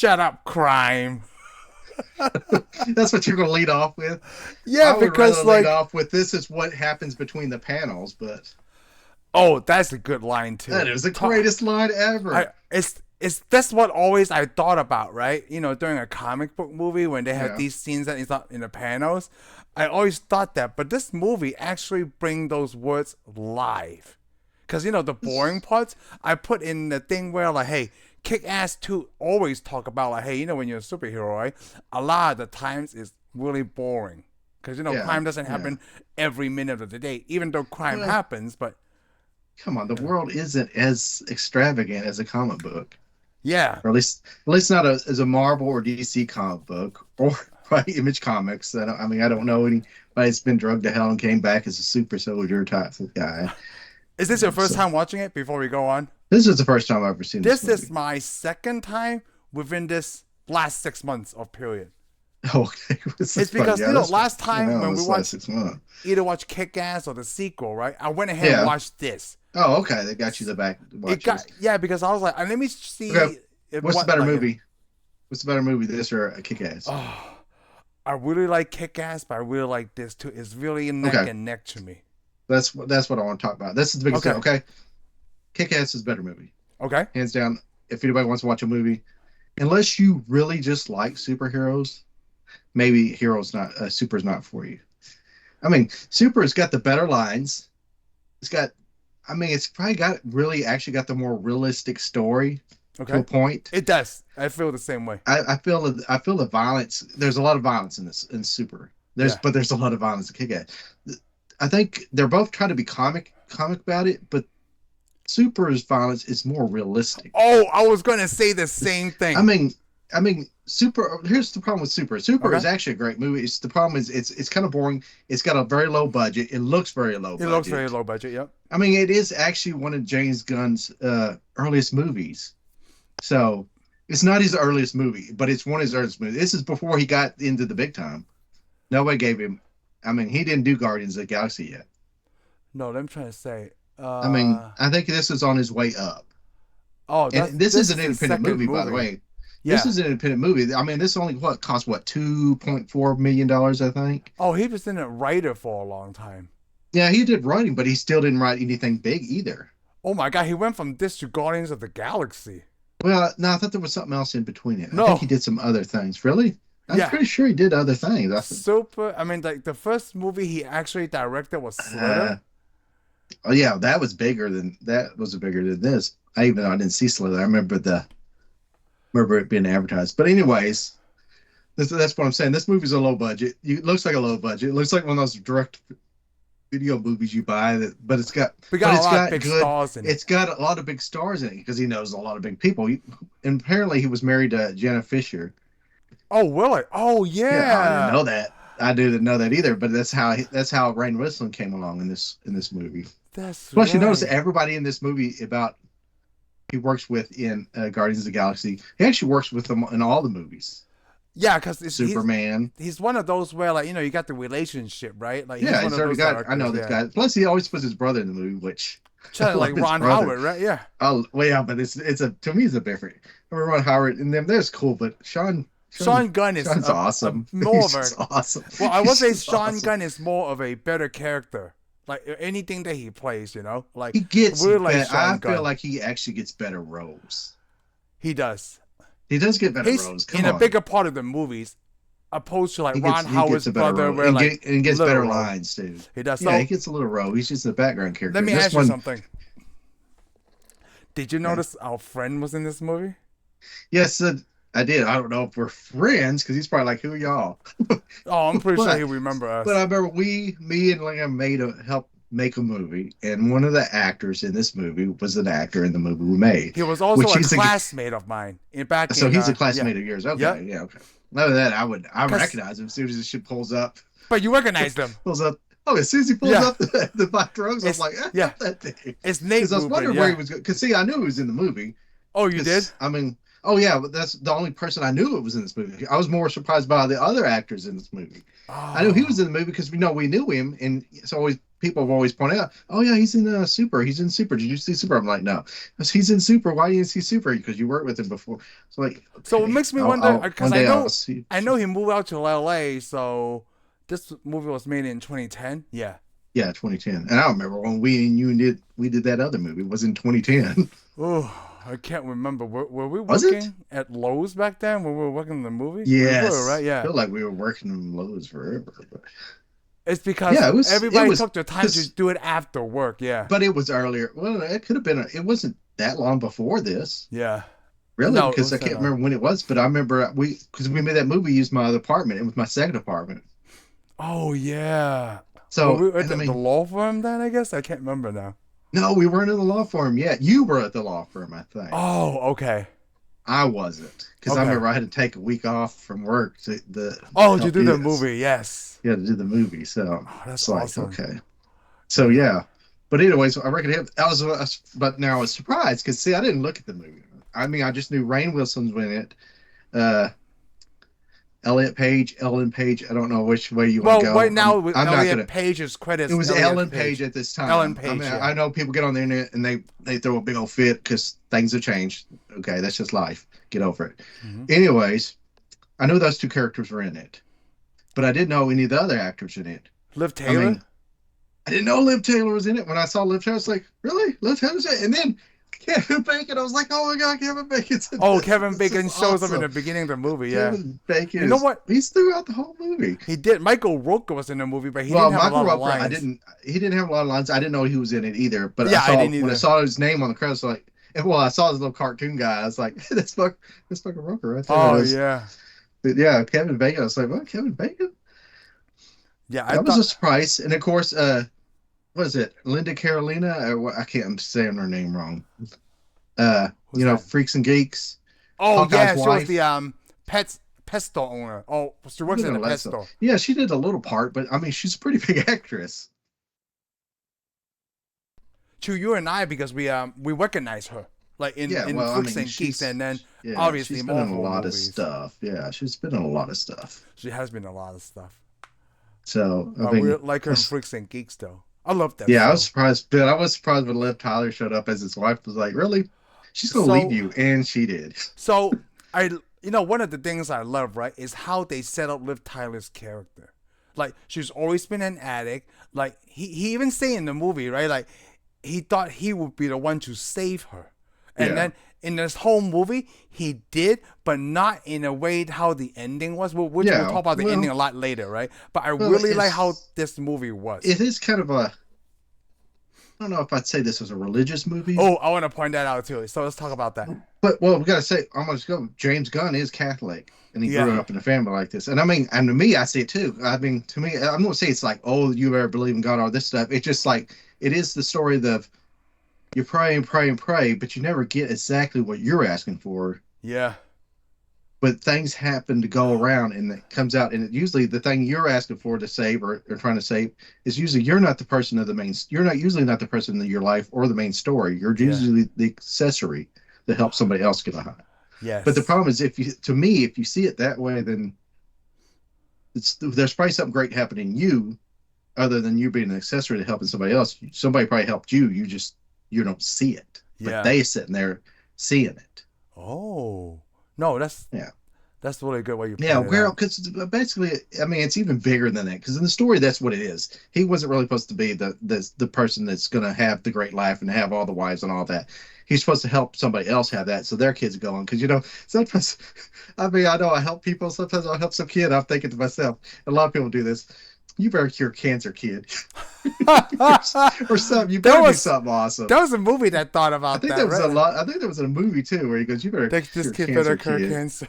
Shut up, crime. That's what you're going to lead off with. Yeah, I would because rather lead like, off with this is what happens between the panels, but oh, that's a good line that too. is the greatest line I ever. it's that's what always I thought about, right? You know, during a comic book movie when they have Yeah. these scenes that is not in the panels, I always thought that. But this movie actually bring those words live, because you know the boring This- parts I put in the thing where like, hey, Kick Ass 2 always talk about like, hey, you know when you're a superhero, right? A lot of the times is really boring. Because you know Yeah. crime doesn't Yeah. happen every minute of the day, even though crime Well, happens. But come on, the world isn't as extravagant as a comic book. yeah, Or at least not as a Marvel or DC comic book or by Image Comics. I mean, I don't know anybody that's been drugged to hell and came back as a super soldier type of guy. is this your first So time watching it? Before we go on. this is the first time I've ever seen this This is movie. my second time within this last 6 months of period. Oh, okay. This is It's funny. because Yeah, you know this last time when we this last watched 6 months. either watch Kick Ass or the sequel, right? I went ahead and Yeah. watched this. Oh, okay. They got you the back to It watch got this. yeah because I was like, let me Okay. see What's the what better like. movie? What's the better movie, this or a Kick-Ass? Oh, I really like Kick Ass, but I really like this too. It's really neck Okay. and neck to me. That's what I want to talk about. This is the biggest thing. Okay, Okay. Kick-Ass is a better movie. okay, Hands down. If anybody wants to watch a movie, unless you really just like superheroes, maybe Super's not for you. I mean, Super's got the better lines. It's got, I mean, it's probably got really actually got the more realistic story to a okay. point. It does. I feel the same way. I feel the violence. There's a lot of violence in Super. Yeah. But there's a lot of violence in Kick-Ass. I think they're both trying to be comic about it, but Super's violence is more realistic. Oh, I was gonna say the same thing. I mean, Super. Here's the problem with Super. Super is Okay. actually a great movie. The problem is it's kind of boring. It's got a very low budget. It looks very low It looks very budget. low budget. Yep. I mean, it is actually one of James Gunn's earliest movies. So it's not his earliest movie, but it's one of his earliest movies. This is before he got into the big time. Nobody gave him. I mean, he didn't do Guardians of the Galaxy yet. No, I'm trying to say. I mean, I think this is on his way up. Oh, And this is an the independent second movie, by the way. This Yeah. is an independent movie. I mean, this only cost $2.4 million, I think. Oh, he was in a writer for a long time. Yeah, he did writing, but he still didn't write anything big either. Oh my god, he went from this to Guardians of the Galaxy. Well, no, I thought there was something else in between it. I No. think he did some other things. Really? I'm Yeah. pretty sure he did other things. Super. I mean, like the first movie he actually directed was Uh, Slither. oh yeah, that was bigger than this. Even though I didn't see Slither, I remember it being advertised. But anyways, that's what I'm saying. This movie's a low budget. It looks like a low budget. It looks like one of those direct video movies you buy but it's got We got but a it's lot got of big good stars in it. it's got a lot of big stars in it because he knows a lot of big people. And apparently he was married to Jenna Fisher. Oh, Willie. Oh, Yeah, I didn't yeah. know that. I didn't know that either, but that's how Rainn Wilson came along in this movie. That's Plus, you notice right. everybody in this movie he works with in Guardians of the Galaxy. He actually works with them in all the movies. Yeah, because Superman. he's one of those where, like, you know, you got the relationship, right? Like, he's Yeah, one he's of already those got. I know characters, this yeah. guy. Plus, he always puts his brother in the movie, which Kind I of love like his Ron brother. Howard, right? Yeah. Oh, well, yeah, but it's a to me it's a different. I mean, Ron Howard and them, there's cool, but Sean Gunn is Sean's awesome. more He's of a. just awesome. Well, I would He's say just Sean awesome. Gunn is more of a better character. Like anything that he plays, you know, like He gets. we're like I Sean Gunn. feel like he actually gets better roles. He does. He does get better He's roles. Come in on. a bigger part of the movies, opposed to like He Ron gets Howard's a better brother, role. where like and gets little better role. lines too. He does. Yeah, So he gets a little role. He's just a background character. let me This ask you one, something. Did you Yeah. notice our friend was in this movie? yes, I did. I don't know if we're friends because he's probably like, "Who are y'all?" Oh, I'm pretty sure But he'll remember us. but I remember me and Liam helped make a movie, and one of the actors in this movie was an actor in the movie we made. He was also which a he's classmate of mine. So he's a Yeah. classmate of yours. Okay, Yep. yeah, okay. Other than that, I 'Cause- recognize him as soon as the shit pulls up. But you recognize them. Pulls up. Oh, as soon as he pulls Yeah. up the black drugs, I'm It's- like, yeah. that thing. It's Nate Because I was Rubin, wondering yeah. where he was going. Because see, I knew he was in the movie. Oh, you did? I mean, oh yeah, but that's the only person I knew it was in this movie. I was more surprised by the other actors in this movie. I knew he was in the movie because we knew him, and so always people have always pointed out, oh yeah, he's in Super. He's in Super. Did you see Super? I'm like, no, he's in Super. Why didn't you see Super? Because you worked with him before. It's like, So it okay, makes me wonder because one day I'll see. I know he moved out to L.A. So this movie was made in 2010. Yeah. Yeah, 2010. And I remember when we did that other movie. It was in 2010. Oh, I can't remember. Were we Was it? working at Lowe's back then when we were working in the movie? We were, right? Yes. I Yeah. feel like we were working in Lowe's forever. But It's because yeah, it everybody was took their time to because do it after work. Yeah. but it was earlier. Well, it could have been it wasn't that long before this. Yeah. Really, No, it because I was can't remember when it was, but I remember because we made that movie, we used my other apartment. It was my second apartment. Oh yeah. Were So, we at and I the mean, law firm then? I guess I can't remember now. no, we weren't in the law firm yet. You were at the law firm, I think. Oh, okay. I wasn't because I Okay. remember I had to take a week off from work to Oh, to help do do the this. movie, yes. Yeah, to do the movie. So Oh, that's it's like, awesome. okay. So yeah. But anyways, I reckon but now I was surprised because see, I didn't look at the movie. I mean, I just knew Rainn Wilson's in it. Uh, Ellen Page. I don't know which way you want to Well, right go. now with I'm not Elliot gonna. Page's It credits, was Elliot Ellen Page Page. at this Ellen time. I Page, mean, yeah. I know people get on the internet and they throw a big old fit because things have changed. Okay, that's just life. Get over it. Hmm. Anyways, I know those two characters were in it, but I didn't know any of the other actors in it. Liv I Taylor? mean, I didn't know Liv Taylor was in it. When I saw Liv Taylor, I was like, really? Liv Taylor's in it? And then Kevin Bacon, I was like, oh my God, Kevin Bacon's in Oh, this. Kevin This is Bacon shows up in awesome. the beginning of the movie, yeah. Kevin Bacon You know is, what? he's throughout the whole movie. He did. Michael Rooker was in the movie, but he Well, didn't have a Michael lot of Roper, lines. he didn't have a lot of lines. I didn't know he was in it either. But Yeah, I didn't when I either. saw his name on the credits, like, and well, I saw his little cartoon guy. I was like, that's fucking Roper right there. Oh yeah. But yeah, Kevin Bacon. I was like, what, Kevin Bacon? Yeah, I That was a thought surprise. And of course, what is it? Linda Carolina, or what, I can't, I'm saying her name wrong. who's that? Freaks and Geeks, Oh Hawkeye's yeah, she was wife. the pet store owner. Oh, she She works did in a the lot of pet stuff. store. Yeah, she did a little part, but I mean, she's a pretty big actress. To you and I because we recognize her like Yeah, in well, I Freaks mean, and Geeks and then she's obviously been in a Marvel lot of movies. stuff. Yeah, she's been in a lot of stuff. She has been in a lot of stuff. So I We mean, like her in Freaks and Geeks though. I love that yeah, I was show. surprised, but I was surprised when Liv Tyler showed up as his wife. I was like, really? She's gonna leave So you, and she did. so I one of the things I love right is how they set up Liv Tyler's character. Like she's always been an addict. Like he even say in the movie right like he thought he would be the one to save her. And Yeah, then in this whole movie, he did, but not in a way how the ending was, which we'll yeah. talk about the ending a lot later, right? But I Well, really like how this movie was. it is kind of a. I don't know if I'd say this was a religious movie, Oh, I want to point that out too. So let's talk about that. but well, we gotta say, almost go. James Gunn is Catholic, and he grew Yeah, up in a family like this. And I mean, and to me, I see it too. I mean, to me, I'm not saying it's like, oh, you ever believe in God or this stuff. It's just like it is the story of you pray and pray and pray, but you never get exactly what you're asking for. yeah, But things happen to go around, and it comes out, and usually the thing you're asking for to save or trying to save is usually you're not the person of the main. You're not usually not the person in your life or the main story. You're yeah, usually the accessory that helps somebody else get behind. But the yes, problem is, to me, if you see it that way, then there's probably something great happening to you, other than you being an accessory to helping somebody else. Somebody probably helped you. You don't see it, but yeah. they sitting there seeing it. Oh, no, Yeah. that's really good what you Yeah, pointed well, out. because basically, I mean, it's even bigger than that. Because in the story, that's what it is. He wasn't really supposed to be the person that's going to have the great life and have all the wives and all that. He's supposed to help somebody else have that, so their kids go on. Because sometimes, I mean, I know I help people. Sometimes I'll help some kid. I'm thinking to myself, a lot of people do this. You better cure cancer, kid, or something. You There better do was something awesome. there was a movie that thought I about think that, there was a right? lot. I think there was a movie too where he goes, "You better This cure kid better cancer, cure kid." cancer.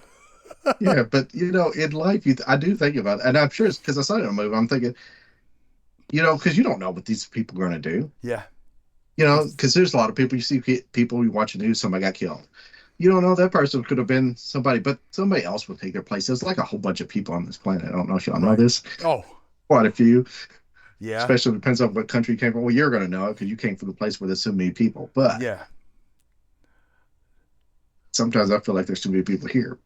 Yeah, but in life, I do think about it, and I'm sure it's because I saw it in a movie. I'm thinking, because you don't know what these people are going to do. Yeah, Because there's a lot of people you see people you watch the news, somebody got killed. You don't know that person could have been somebody, but somebody else will take their place. There's like a whole bunch of people on this planet. I don't know if y'all know right. this. Oh, Quite a few, yeah, especially depends on what country you came from. Well, you're going to know it because you came from the place where there's so many people. But yeah. sometimes I feel like there's too many people here.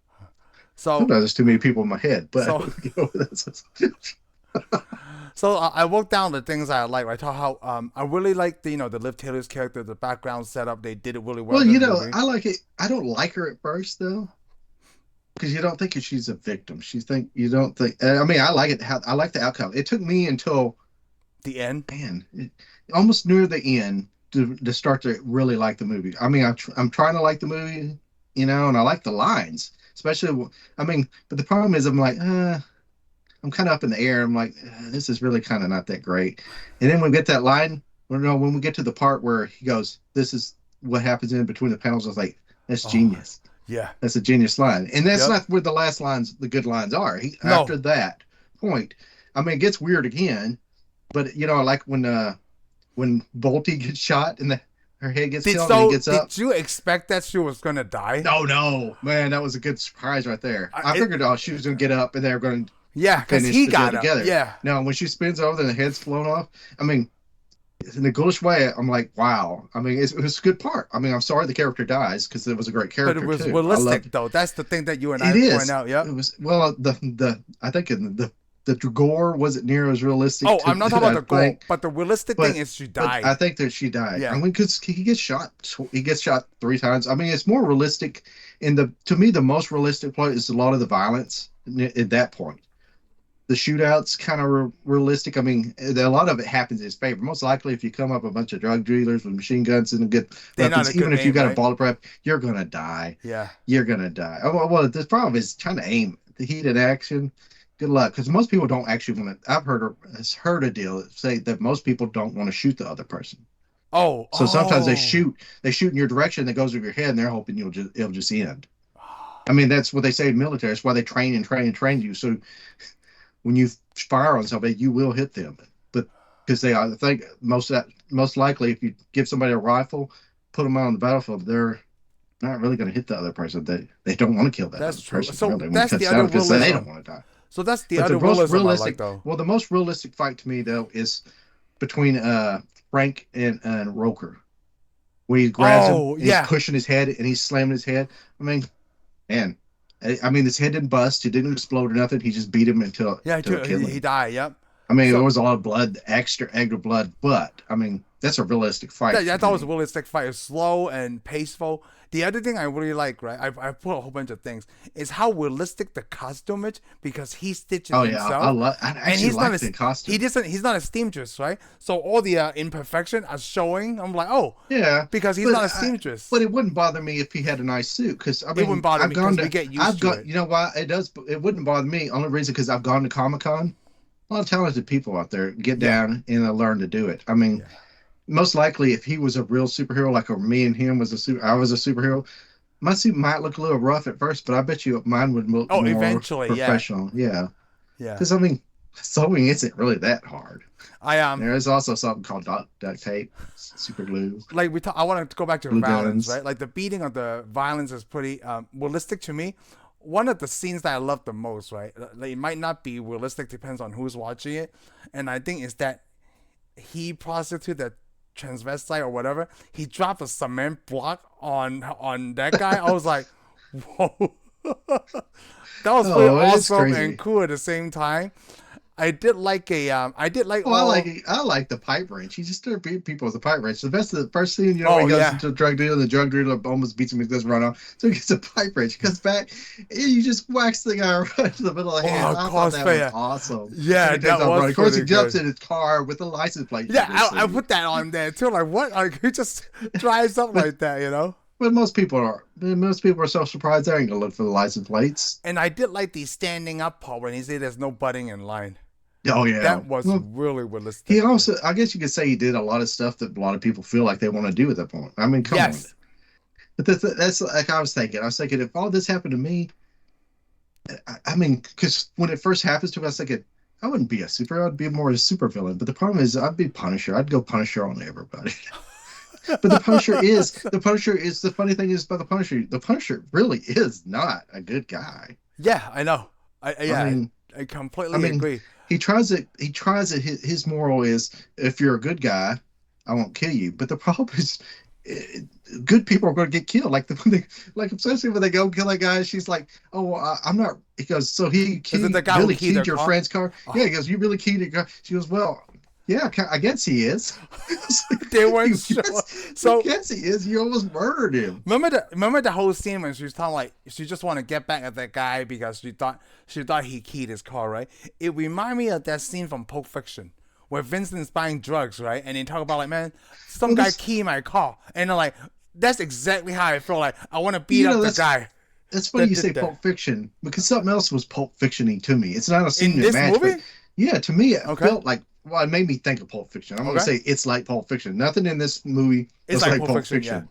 So Sometimes there's too many people in my head. But so that's So I wrote down the things I like. Right, how I really like the the Liv Taylor's character, the background setup. They did it really well Well, in this movie. I like it. I don't like her at first though, because you don't think she's a victim. You don't think. I mean, I like it. How I like the outcome. It took me until The end. man, almost near the end to start to really like the movie. I mean, I'm trying to like the movie, and I like the lines, especially. I mean, but the problem is, I'm like, I'm kind of up in the air. I'm like, this is really kind of not that great. And then we get that line. Well, no, when we get to the part where he goes, "This is what happens in between the panels." I was like, "That's Oh genius. yeah. That's a genius line." And that's Yep. not where the last lines, the good lines are. No. After that point, I mean, it gets weird again. But I like when Volty gets shot and her head gets killed and he gets up. Did you expect that she was gonna die? No, no, man, that was a good surprise right there. I figured, she was gonna get up and they were going to Yeah, because finish he the deal got up. together. Yeah. Now, when she spins over and the head's flown off, I mean, in a ghoulish way, I'm like, wow. I mean, it was a good part. I mean, I'm sorry the character dies because it was a great character But it was too. realistic though. That's the thing that you and It I is. point out. Yeah. It was well. The I think the gore wasn't near as realistic. Oh, I'm not talking about the gore, but the realistic But- thing is she But died. I think that she died. Yeah. I mean, because he gets shot. He gets shot 3 times. I mean, it's more realistic. To me, the most realistic part is a lot of the violence at that point. The shootouts kind of realistic. I mean, a lot of it happens in his favor. Most likely, if you come up a bunch of drug dealers with machine guns and good They're not weapons, a good even if you aim, got right? a bullet prep, you're gonna die. Yeah. You're gonna die. Well, the problem is trying to aim the heat in action. Good luck, because most people don't actually want to. I've heard a deal say that most people don't want to shoot the other person. Oh. So sometimes they oh. shoot in your direction that goes over your head, and they're hoping it'll just end. I mean, that's what they say in the military. That's why they train and train and train you. So when you fire on somebody, you will hit them. But because I think most likely, if you give somebody a rifle, put them out on the battlefield, they're not really going to hit the other person. They don't want to kill that That's other true. person. So really, that's the other because they realism. don't want to die. So that's the But other the most realism I realistic, like though. well, the most realistic fight to me though is between Frank and Roker, where he grabs him, and he's pushing his head and he's slamming his head. I mean, man, I mean, his head didn't bust, it didn't explode or nothing. He just beat him until he died. Yep. I mean, there was a lot of blood, extra blood, but I mean, that's a realistic fight. I thought it was a realistic fight. It's slow and paceful. The other thing I really like, right? I put a whole bunch of things. Is how realistic the costume is because he's stitching himself. I actually like the costume. He's not a seamstress, right? So all the imperfection are showing. I'm like, oh, yeah, because he's not a seamstress. But it wouldn't bother me if he had a nice suit, because I mean, it wouldn't bother me because we get used to it. You know why it does? It wouldn't bother me. Only reason because I've gone to Comic-Con. A lot of talented people out there get down and learn to do it. I mean, most likely, if he was a real superhero, like me and him I was a superhero, my suit might look a little rough at first, but I bet you mine would look more eventually, professional. Yeah. Yeah. Because I mean, sewing isn't really that hard. There is also something called duct tape, super glue. Like I want to go back to Blue violence, guns. right? Like the beating of the violence is pretty realistic to me. One of the scenes that I love the most, right? Like, it might not be realistic, depends on who's watching it, and I think is that he prostitute that transvestite or whatever. He dropped a cement block on that guy. I was like, whoa, that was pretty awesome and cool at the same time. I did like I like the pipe wrench. He just started beating people with a pipe wrench. The first scene, he goes into a drug dealer, the drug dealer almost beats him, he does run off. So he gets a pipe wrench, he comes back, and you just whacks the guy right to the middle of the hand. I thought that was awesome. Yeah, that was. Of course, he jumps in his car with the license plate. Yeah, I put that on there too. Like what? Like he just drives up like that, you know? But most people are so surprised they ain't gonna look for the license plates. And I did like the standing up part when he said there's no butting in line. Oh yeah, that was really realistic. He also, I guess you could say, he did a lot of stuff that a lot of people feel like they want to do at that point. I mean, come on. But that's like I was thinking. If all this happened to me, I mean, because when it first happens to me, I was thinking I wouldn't be a superhero. I'd be more a supervillain. But the problem is, I'd be Punisher. I'd go Punisher on everybody. But the Punisher is the funny thing is about the Punisher. The Punisher really is not a good guy. Yeah, I know. I completely agree. He tries it. His moral is, if you're a good guy, I won't kill you. But the problem is, good people are going to get killed. Like like especially when they go kill that guy, she's like, "Oh, I'm not." He goes, "So Is it the guy who really keyed keyed their your car? friend's car?" Yeah, he goes, "You really keyed your car?" She goes, "Well, yeah, I guess he is." They weren't sure. I So guess he is. You almost murdered him. remember the whole scene when she was telling like she just want to get back at that guy because she thought he keyed his car, right? It reminded me of that scene from Pulp Fiction where Vincent's buying drugs, right? And they talk about like, man, some Well, guy keyed my car, and they're like, that's exactly how I feel. Like I want to beat up the guy That's funny that you did say that. Pulp Fiction because something else was Pulp Fiction-y to me. It's not a scene In that this match, but movie? yeah, to me it Okay. felt like well, it made me think of Pulp Fiction. I'm gonna Okay. say it's like Pulp Fiction. Nothing in this movie It's was like like Pulp Pulp Fiction, yeah. Fiction.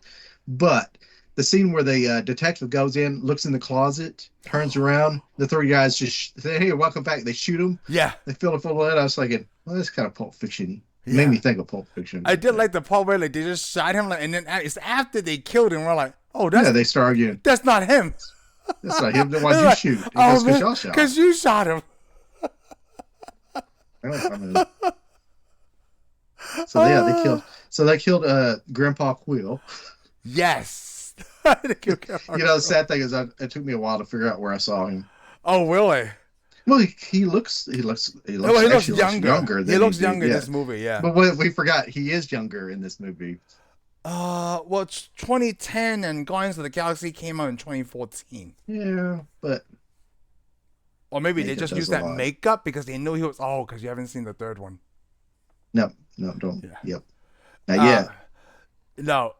But the scene where the detective goes in, looks in the closet, turns around, the three guys just say, "Hey, welcome back." They shoot him. Yeah. They fill it full of lead. I was thinking, well, that's kind of Pulp Fiction-y. It Yeah. made me think of Pulp Fiction. I did like the part where like they just shot him, like, and then it's after they killed him. We're like, oh, Yeah, they start arguing. that's not him. That's not him. Then why'd you shoot? He Oh, goes, "'Cause y'all shot." because you shot him. I mean, so yeah, they killed. So they killed Grandpa Quill. Yes. You know, the sad thing is, it took me a while to figure out where I saw him. Oh, really? Well, he looks Oh, he looks younger. younger than He looks did, younger in yeah. this movie, yeah. But we forgot he is younger in this movie. Well, it's 2010 and Guardians of the Galaxy came out in 2014. Yeah, but Or maybe they Makeup just does used a that lot. makeup because they knew he was old because you haven't seen the third one. no, don't. Yeah. Yep, not yet. No.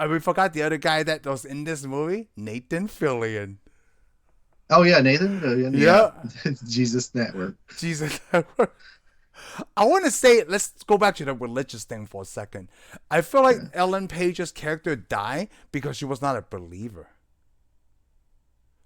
We forgot the other guy that was in this movie, Nathan Fillion. Oh yeah, Nathan. Yeah. Jesus Network. Jesus. I want to say, let's go back to the religious thing for a second. I feel like Ellen Page's character died because she was not a believer.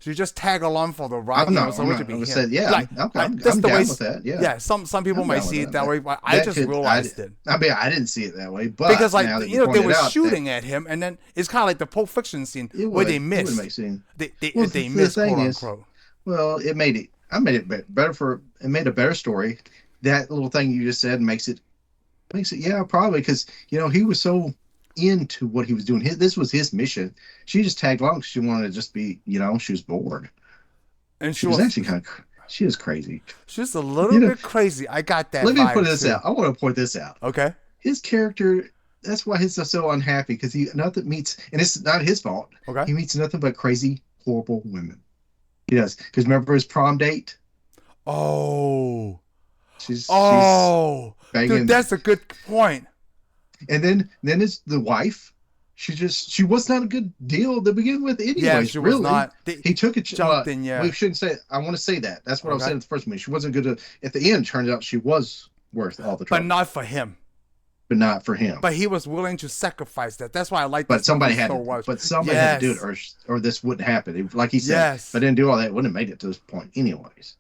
She just tagged along for the ride. I'm not. So I'm it not should be gonna him. say, yeah, Like, I'm that's the down way, with that. Yeah. some people I'm might down see with it that way, but I That just could- realized it. I mean, I didn't see it that way, but Because, like, now that you know, they pointed were out shooting at him, and then it's kind of like the Pulp Fiction scene it where would- they it would missed. make sense. They Well, the missed, thing quote is- unquote. Well, it made it. I made it better for. It made a better story. That little thing you just said makes it. Yeah, probably because he was so into what he was doing. This was his mission. She just tagged along because she wanted to just be. She was bored. And She was actually kind of. She was crazy. she's a little bit crazy. I got that. Let me vibe put this too. out. I want to point this out. Okay. His character. That's why he's so unhappy because nothing meets, and it's not his fault. Okay. He meets nothing but crazy, horrible women. He does because remember his prom date. Oh. She's Dude, that's a good point. and then it's the wife. She was not a good deal to begin with. Anyways, Yeah, she was really. not. He took it. Jumped in, yeah. We shouldn't say. I want to say that. That's what I was Okay. saying at the first movie. She wasn't good. At the end, turns out she was worth all the trouble, But not for him. but not for him. But he was willing to sacrifice that. That's why I like But this somebody movie had. so much. But somebody had to do it, Yes. or this wouldn't happen. Like he said, Yes. if I didn't do all that, it wouldn't have made it to this point, anyways.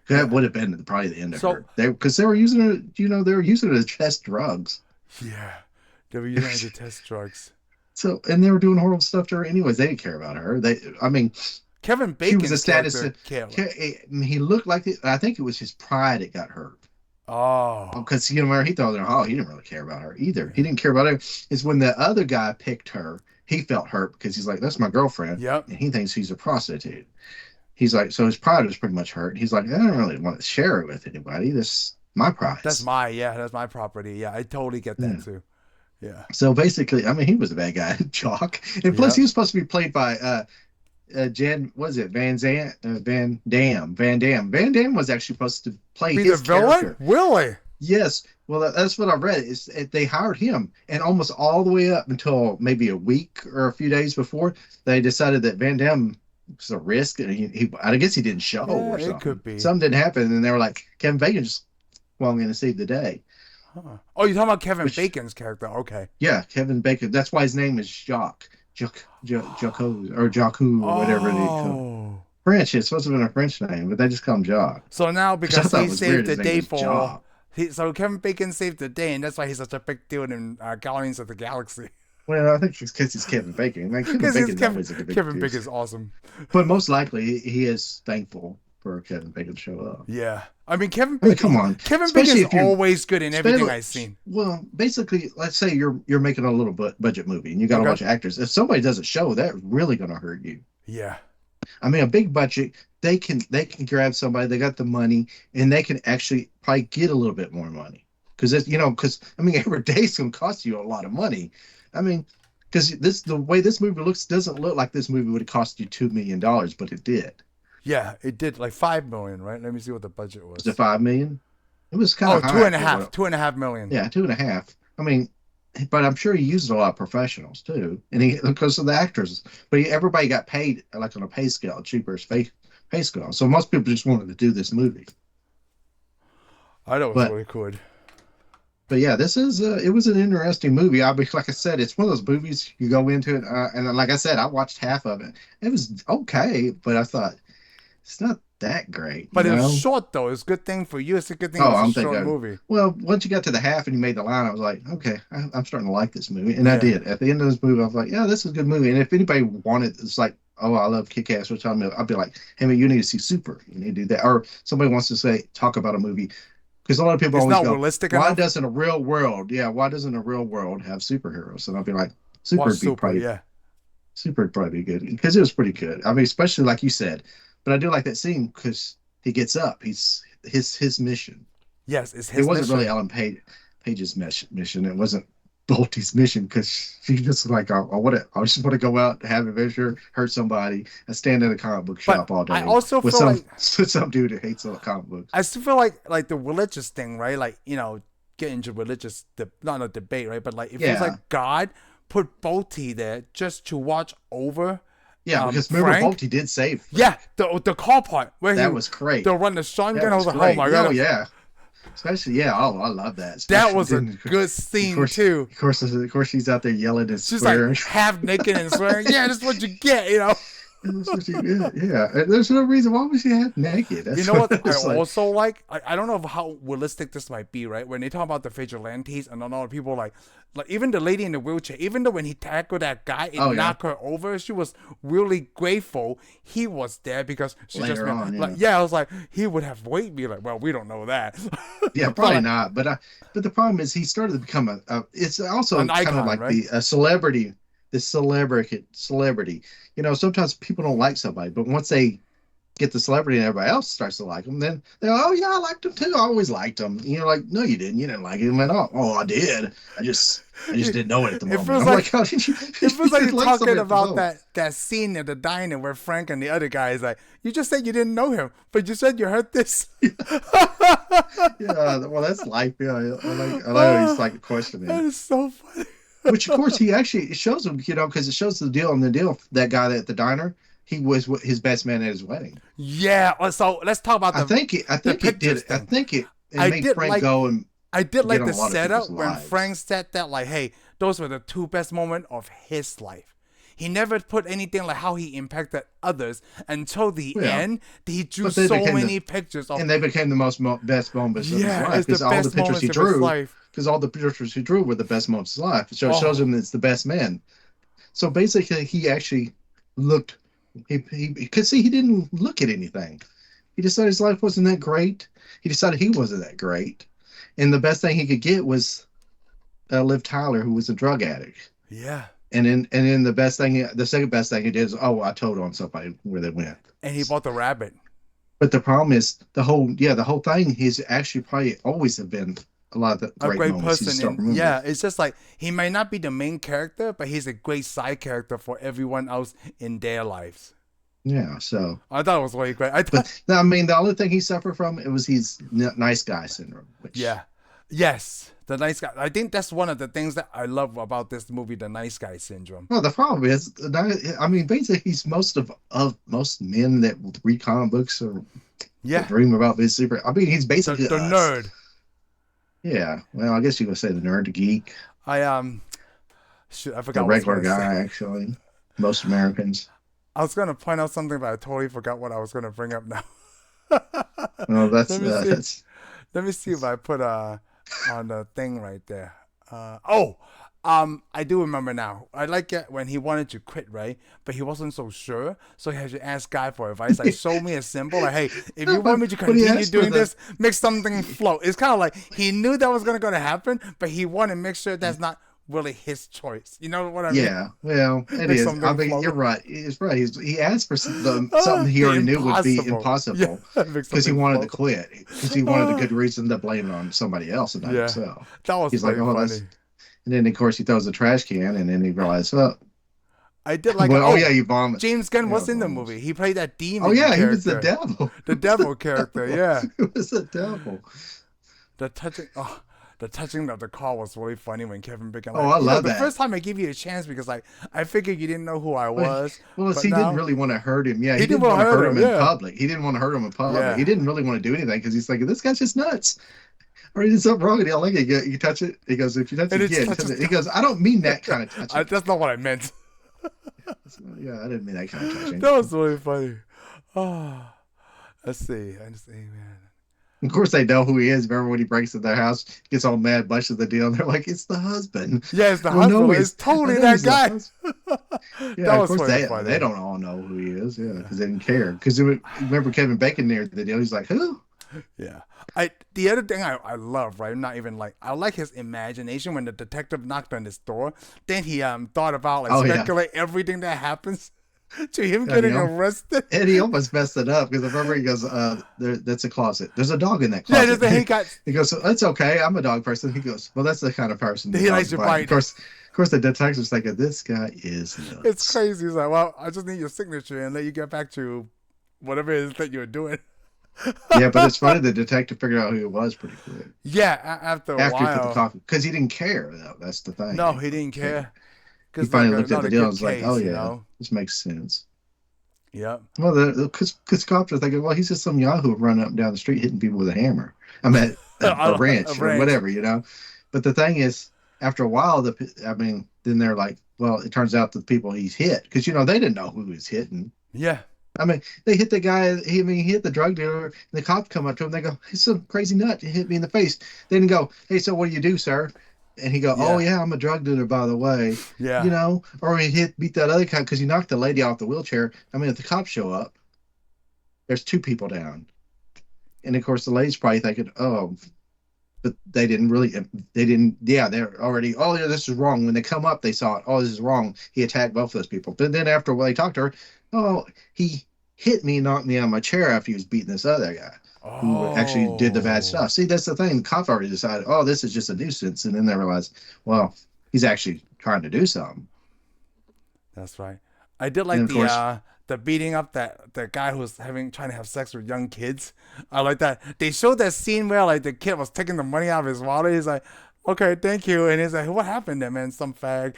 That would have been probably the end of So- her. Because they were using it. They were using it to test drugs. Yeah. They were using it to test drugs. So, and they were doing horrible stuff to her anyways. They didn't care about her. Kevin She Bacon's was a status. character killer. He looked like it. I think it was his pride that got hurt. Oh. Because he thought he didn't really care about her either. He didn't care about her. It's when the other guy picked her, he felt hurt because he's like, that's my girlfriend. Yep. And he thinks she's a prostitute. He's like, so his pride was pretty much hurt. He's like, I don't really want to share it with anybody. This is my prize. That's my property. Yeah, I totally get that too. Yeah. So basically, he was a bad guy, Jock. And plus, he was supposed to be played by Van Damme. Van Damme was actually supposed to play Be his the villain? character. Really? Yes. Well, that's what I read. They hired him, and almost all the way up until maybe a week or a few days before, they decided that Van Damme was a risk, and I guess he didn't show or something. It could be. Something didn't happen, and they were like, Kevin Bacon just swung in and saved the day. Huh. Oh, you're talking about Kevin Bacon's character? Okay. Yeah, Kevin Bacon. That's why his name is Jacques. Jacques or Jacques or whatever they call it. French. It's supposed to have been a French name, but they just call him Jacques. So now because he saved the day for. So Kevin Bacon saved the day, and that's why he's such a big deal in Guardians of the Galaxy. Well, I think it's because he's Kevin Bacon. Kevin Bacon is awesome. But most likely, he is thankful for Kevin Bacon to show up. Yeah. I mean, Kevin I mean, Bacon. come on. Kevin Bacon Especially is if you're, always good in everything especially, I've seen. well, basically, let's say you're making a little budget movie and you got a Okay. bunch of actors. If somebody does a show, that's really going to hurt you. Yeah. I mean, a big budget, they can grab somebody, they got the money, and they can actually probably get a little bit more money because because I mean, every day is going to cost you a lot of money. I mean, because the way this movie looks doesn't look like this movie would have cost you $2 million, but it did. Yeah, it did like 5 million, right? Let me see what the budget Was it was. 5 million? It was kind Oh, of two high and a for half, what. 2.5 million. Yeah, 2.5. I mean, but I'm sure he used a lot of professionals too, and he because of the actors. But everybody got paid like on a pay scale, cheaper pay scale. So most people just wanted to do this movie. I know it was But really cool. but yeah, this is it was an interesting movie. I like I said, it's one of those movies you go into it, and like I said, I watched half of it. It was okay, but I thought it's not that great, you But it was know. short though. It's a good thing for you. It's a good thing it Oh, was a I'm short thinking. movie. Well, once you got to the half and you made the line, I was like, okay, I'm starting to like this movie, and I Yeah. did. At the end of this movie, I was like, yeah, this is a good movie. And if anybody wanted, it's like, oh, I love Kick-Ass or something, I'd be like, hey man, you need to see Super. You need to do that. Or somebody wants to talk about a movie because a lot of people It's always not go, realistic why enough. doesn't a real world, yeah, why doesn't a real world have superheroes? And I'll be like, Watch Super. Yeah. Super would probably be good because it was pretty good. I mean, especially like you said, but I do like that scene because he gets up. He's his mission. Yes, it's It his wasn't really mission. Page's mission. It wasn't Bolty's mission because she just like I just want to go out, have an adventure, hurt somebody, and stand in a comic book But shop all I day also with feel some like with some dude that hates all comic books. I still feel like the religious thing, right? Like get into religious, not a debate, right? But like it feels Yeah, like God put Bolty there just to watch over yeah. Because remember, Frank. Bolty did save Yeah, Frank. the car part where That was great. they'll run the That shotgun. I was was like, oh great. my Oh god, yeah. Especially yeah. Oh, I love that. that Especially was a then, good of scene course, too. of course, she's out there yelling and She's like swearing. half naked and swearing. Yeah, that's what you get. That's what she did. Yeah, and there's no reason why would she have naked. You That's know what what I it's like. also like? I don't know how realistic this might be, right? When they talk about the vigilantes and a lot of people like even the lady in the wheelchair, even though when he tackled that guy, it Oh yeah, knocked her over, she was really grateful he was there because she just later went, on, like, yeah, yeah, I was like, he would have weight me like, well, we don't know that. yeah, But probably like not. But the problem is he started to become it's also an kind of icon, like right? the a celebrity, the celebrity. Sometimes people don't like somebody, but once they get the celebrity and everybody else starts to like them, then they're like, oh yeah, I liked him too. I always liked him. Like, no, you didn't. You didn't like him at all. Oh, I did. I just didn't know it at the It moment. feels I'm like, like how did you? it You feels like you're didn't like talking somebody at the about moment. that scene at the diner where Frank and the other guy is like, you just said you didn't know him, but you said you heard this. Yeah, well, that's life. Yeah, I like how he's Oh, like questioning that it. is so funny. Which, of course, he actually it shows him, because it shows the deal. And the deal, that guy at the diner, he was his best man at his wedding. Yeah. So let's talk about I the think it pictures did. I thing. think it I made did Frank like go and I did get like on the a lot of people's setup when lives. Frank said that, like, hey, those were the two best moments of his life. He never put anything like how he impacted others until the Yeah, end. He drew but they so became many pictures of, they became the best moments of his yeah, life it's the because all the best pictures he moments of his drew, life. were the best moments of his life. So it shows Oh, him that it's the best man. So basically, he actually looked. He could see he didn't look at anything. He decided his life wasn't that great. He decided he wasn't that great, and the best thing he could get was Liv Tyler, who was a drug addict. yeah. And then the second best thing he did is, oh, I told on somebody where they went. And he bought the rabbit. But the problem is the whole thing. He's actually probably always have been a lot of the A great great moments. You just person. don't And remember. yeah, it's just like he might not be the main character, but he's a great side character for everyone else in their lives. Yeah. So, I thought it was really great. I thought, but I mean, the only thing he suffered from it was his nice guy syndrome, which yeah. Yes, the nice guy. I think that's one of the things that I love about this movie, the nice guy syndrome. well, the problem is, I mean, basically, he's of most men that read comic books or Yeah, dream about being super. I mean, he's basically the us. nerd. Yeah. Well, I guess you could say the nerd, the geek, I shoot, I the forgot what I was regular gonna guy. say. Actually, most Americans. I was gonna point out something, but I totally forgot what I was gonna bring up now. Well, that's Let me see. that's Let me see if I put on the thing right there. Oh, I do remember now. I like it when he wanted to quit, right? But he wasn't so sure, so he had to ask Guy for advice. Like, show me a symbol. Like, hey, if you want me to But he continue asked for doing the this, make something float. It's kind of like he knew that was gonna happen, but he wanted to make sure that's not really his choice. You know what I mean? yeah. Well, it Make is. I something mean, you're float. right. It's right. He asked for something he The already knew would be impossible. Yeah, impossible make because he something wanted to float. quit because he wanted a good reason to blame it on somebody else and not Yeah, himself. that was He's like, very oh, funny. that's. And then of course he throws the trash can, and then he realizes, oh, I did like well, oh yeah, oh, you vomit. James Gunn Yeah, was in the vomit. movie. He played that Oh demon yeah, he was the character, devil. the He was the devil character. devil. Yeah, He was the devil. the touching. Oh, the touching of the call was really funny when Kevin Bacon Oh, like, I you know, love the that. first time I gave you a chance because like I figured you didn't know who I Well, was, well, but he didn't now really want to hurt him. Yeah, he he didn't didn't want want to to hurt hurt him him. in Yeah, public. He didn't want to hurt him in public. He yeah. didn't really want to do anything because he's like, this guy's just nuts. Or he did something wrong and he don't like it. You touch it. He goes, if you touch And it it again, touches. he goes, I don't mean that kind of touching. That's not what I meant. Yeah, I didn't mean that kind of touching. That was really funny. Oh, let's see. Let's see, man. Of course, they know who he is. Remember when he breaks into their house, gets all mad, bushes the deal, and they're like, "It's the husband." Yeah, it's the Well, no, husband. It's I totally know that he's the guy. husband. That Yeah, of was course really they funny. don't all know who he is. Yeah, because they didn't care. Because remember Kevin Bacon near the deal, he's like, "Who?" Yeah. The other thing I love, right? Not even like I like his imagination when the detective knocked on his door. Then he thought about like Oh yeah, speculate everything that happens to him and getting arrested. he almost messed it up because I remember he goes, that's a closet. There's a dog in that Yeah, closet." just that he got He goes, "That's okay. I'm a dog person." He goes, "Well, that's the kind of person the he likes dogs your bite." bite. Of course, the detective's thinking this guy is It's nuts. crazy. He's like, well, I just need your signature and let you get back to whatever it is that you're doing. Yeah, but it's funny the detective figured out who it was pretty quick Yeah, after a after he put the while. coffee because he didn't care though. That's the thing. No, He he didn't didn't care. care He because like finally looked at not the a deal and good was like, "Oh case, you yeah, know. this makes sense." Yep. Well, because cops are thinking, "Well, he's just some yahoo running up and down the street hitting people with a hammer." I mean, a A wrench or ranch. whatever, you know. But the thing is, after a while, then they're like, "Well, it turns out the people he's hit because they didn't know who he was hitting." Yeah. I mean, they hit the guy. He hit the drug dealer. And the cops come up to him. They go, "He's some crazy nut. He hit me in the face." They didn't go, "Hey, so what do you do, sir?" And he go, "Oh Yeah. yeah, I'm a drug dealer, by the way." Yeah. Or he beat that other guy because he knocked the lady off the wheelchair. I mean, if the cops show up, there's two people down, and of course the lady's probably thinking, "Oh," but they didn't really. They didn't. Yeah, they're already. "Oh yeah, this is wrong." When they come up, they saw it. "Oh, this is wrong." He attacked both those people. But then after they talked to her, "Oh, he hit me, knocked me on my chair after he was beating this other guy who actually did the bad Oh, stuff." See, that's the thing. The cop already decided, "Oh, this is just a nuisance," and then they realize, well, he's actually trying to do something. that's right. I did And like of course, the beating up that guy who was trying to have sex with young kids. I like that. They showed that scene where like the kid was taking the money out of his wallet. He's like, "Okay, thank you," and he's like, "What happened there, man? Some fag,